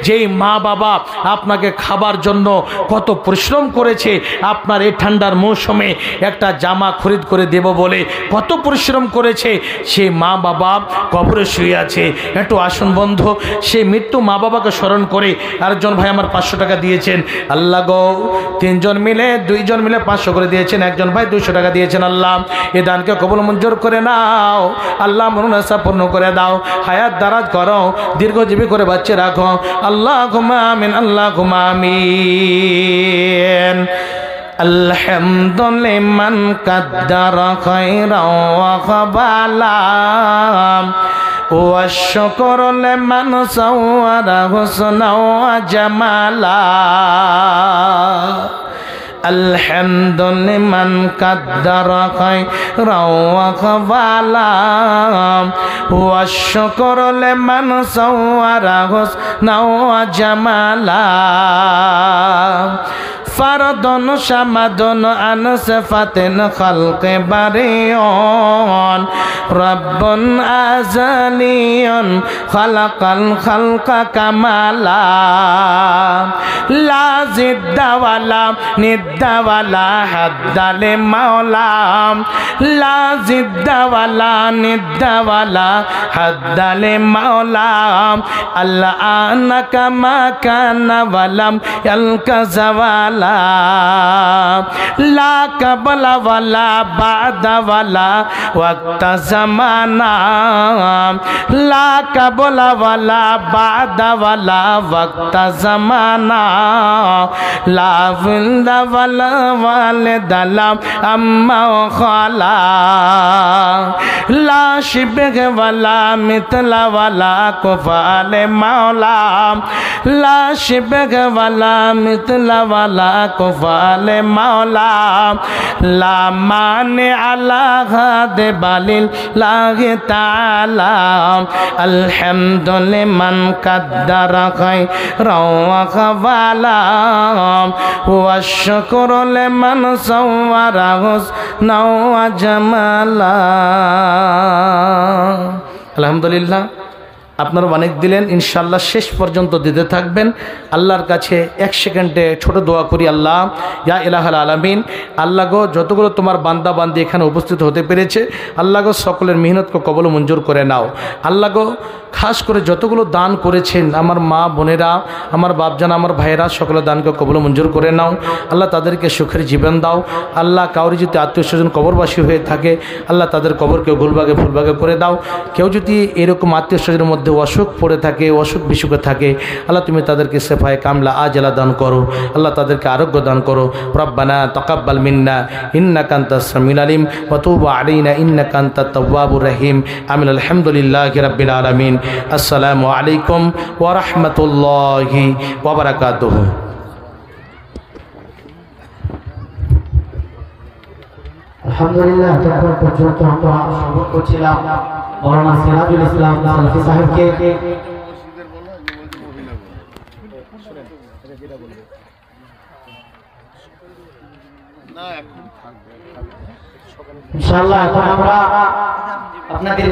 যেই মা বাবা আপনাকে খাবার জন্য কত পরিশ্রম করেছে, আপনার এই ঠান্ডার মৌসুমে একটা জামা খরিদ করে দেব বলে কত পরিশ্রম করেছে, সেই মা বাবা কবরে শুয়ে আছে। একটু আসুন বন্ধু, সেই মৃত্যু মা বাবাকে স্মরণ করে। আরেকজন ভাই আমার 500 টাকা দিয়েছেন, আল্লাহ গো, 3 জন মিলে 2 জন মিলে 500 করে দিয়েছেন, একজন ভাই 200 টাকা দিয়েছেন। আল্লাহ এ দানকে কবুল মঞ্জুর করে নাও, আল্লাহ মনোনাসা পূর্ণ করে দাও, হায়াত দারাজ করো, দীর্ঘজীবী করে বাচ্চা রাখো, আল্লাহুম্মা আমিন, আল্লাহুম্মা আমিন। আলহামদুলিল্লাহ কাদ্দারা খায়রাও ওয়া কাবালা, ওয়া শুকরু লিমান সাওয়ারা হুসনা ওয়া জামালা, আলহামদুলিল্লাহ কাদ্দারা খায়রাও ওয়া কাবালা, ওয়া শুকরু লিমান সাওয়ারা হুসনা ওয়া জামালা, ফারদন সামাদন আন সিফাতিন খালকে বারিউন, রব্বুন আযালিয়ুন খালাকাল খালকা কামালা, লা জিদ্দা ওয়ালা নিদ্দা ওয়ালা হাদ্দালে মাওলা, লা জিদ্দা ওয়ালা নিদ্দা ওয়ালা হাদ্দালে মাওলা, আল্লাহ আনাকা মা কানা ওয়ালাম ইয়ালকা জাওয়ালা, লা কাবলা ওয়ালা বাদা ওয়ালা ওয়াক্তা জামানা, লা কাবলা ওয়ালা বাদা ওয়ালা ওয়াক্তা জামানা, লা ফিন্দা ওয়ালা ওয়ালিদা লা আম্মা ও খালা লা শিবহে ওয়ালা মিথলা ওয়ালা কুফালে মাওলা লা শিবহে ওয়ালা মিথলা ওয়ালা কুফালে মাওলা লা মানে আলা হাদে বালিল লাহি তাআলা আলহামদুলিমান কাদ্দারা খায়রা ওয়া খাওয়ালা ওয়া শুকরু লিমান সাওয়ারা হুসনা ওয়া জামালা। আলহামদুলিল্লাহ, আপনারা অনেক দিলেন, ইনশাআল্লাহ শেষ পর্যন্ত দিতে থাকবেন। আল্লাহর কাছে এক সেকেন্ডে ছোট দোয়া করি। আল্লাহ ইয়া ইলাহাল আলামিন, আল্লাহ গো যতগুলো তোমার বান্দা বান্দি এখানে উপস্থিত হতে পেরেছে, আল্লাহ গো সকলের মেহনতকে কবল মঞ্জুর করে নাও। আল্লাহ গো খাস করে যতগুলো দান করেছেন আমার মা বোনেরা, আমার বাপজান, আমার ভাইয়েরা, সকলের দানকে কবল মঞ্জুর করে নাও। আল্লাহ তাদেরকে সুখের জীবন দাও। আল্লাহ কাউরি যদি আত্মীয় স্বজন কবরবাসী হয়ে থাকে, আল্লাহ তাদের কবরকে গোলবাগে ফুলবাগে করে দাও। কেউ যদি এরকম আত্মীয় স্বজনের মধ্যে অসুখ পড়ে থাকে, অসুখ বিসুখে থাকে, আল্লাহ তুমি তাদেরকে সেফায়ে কামলা আজলা দান করো। আল্লাহ তাদেরকে আরোগ্য দান করো। রব্বানা তাকাব্বাল মিন্না ইন্নাকা আনতাস সামিউল আলিম ওয়া তুব আলাইনা ইন্নাকা আনতাত তাওয়াবুর রহিম। আমিন। আলহামদুলিল্লাহি রাব্বিল আলামিন। আসসালামু আলাইকুম ওয়া রাহমাতুল্লাহি ওয়া বারাকাতুহু। আলহামদুলিল্লাহ, তখন পর্যন্ত আমরা শ্রবণ করছিলাম মাওলানা সিরাজুল ইসলাম সালফি সাহেবকে। ইনশাআল্লাহ এখন আমরা আপনাদের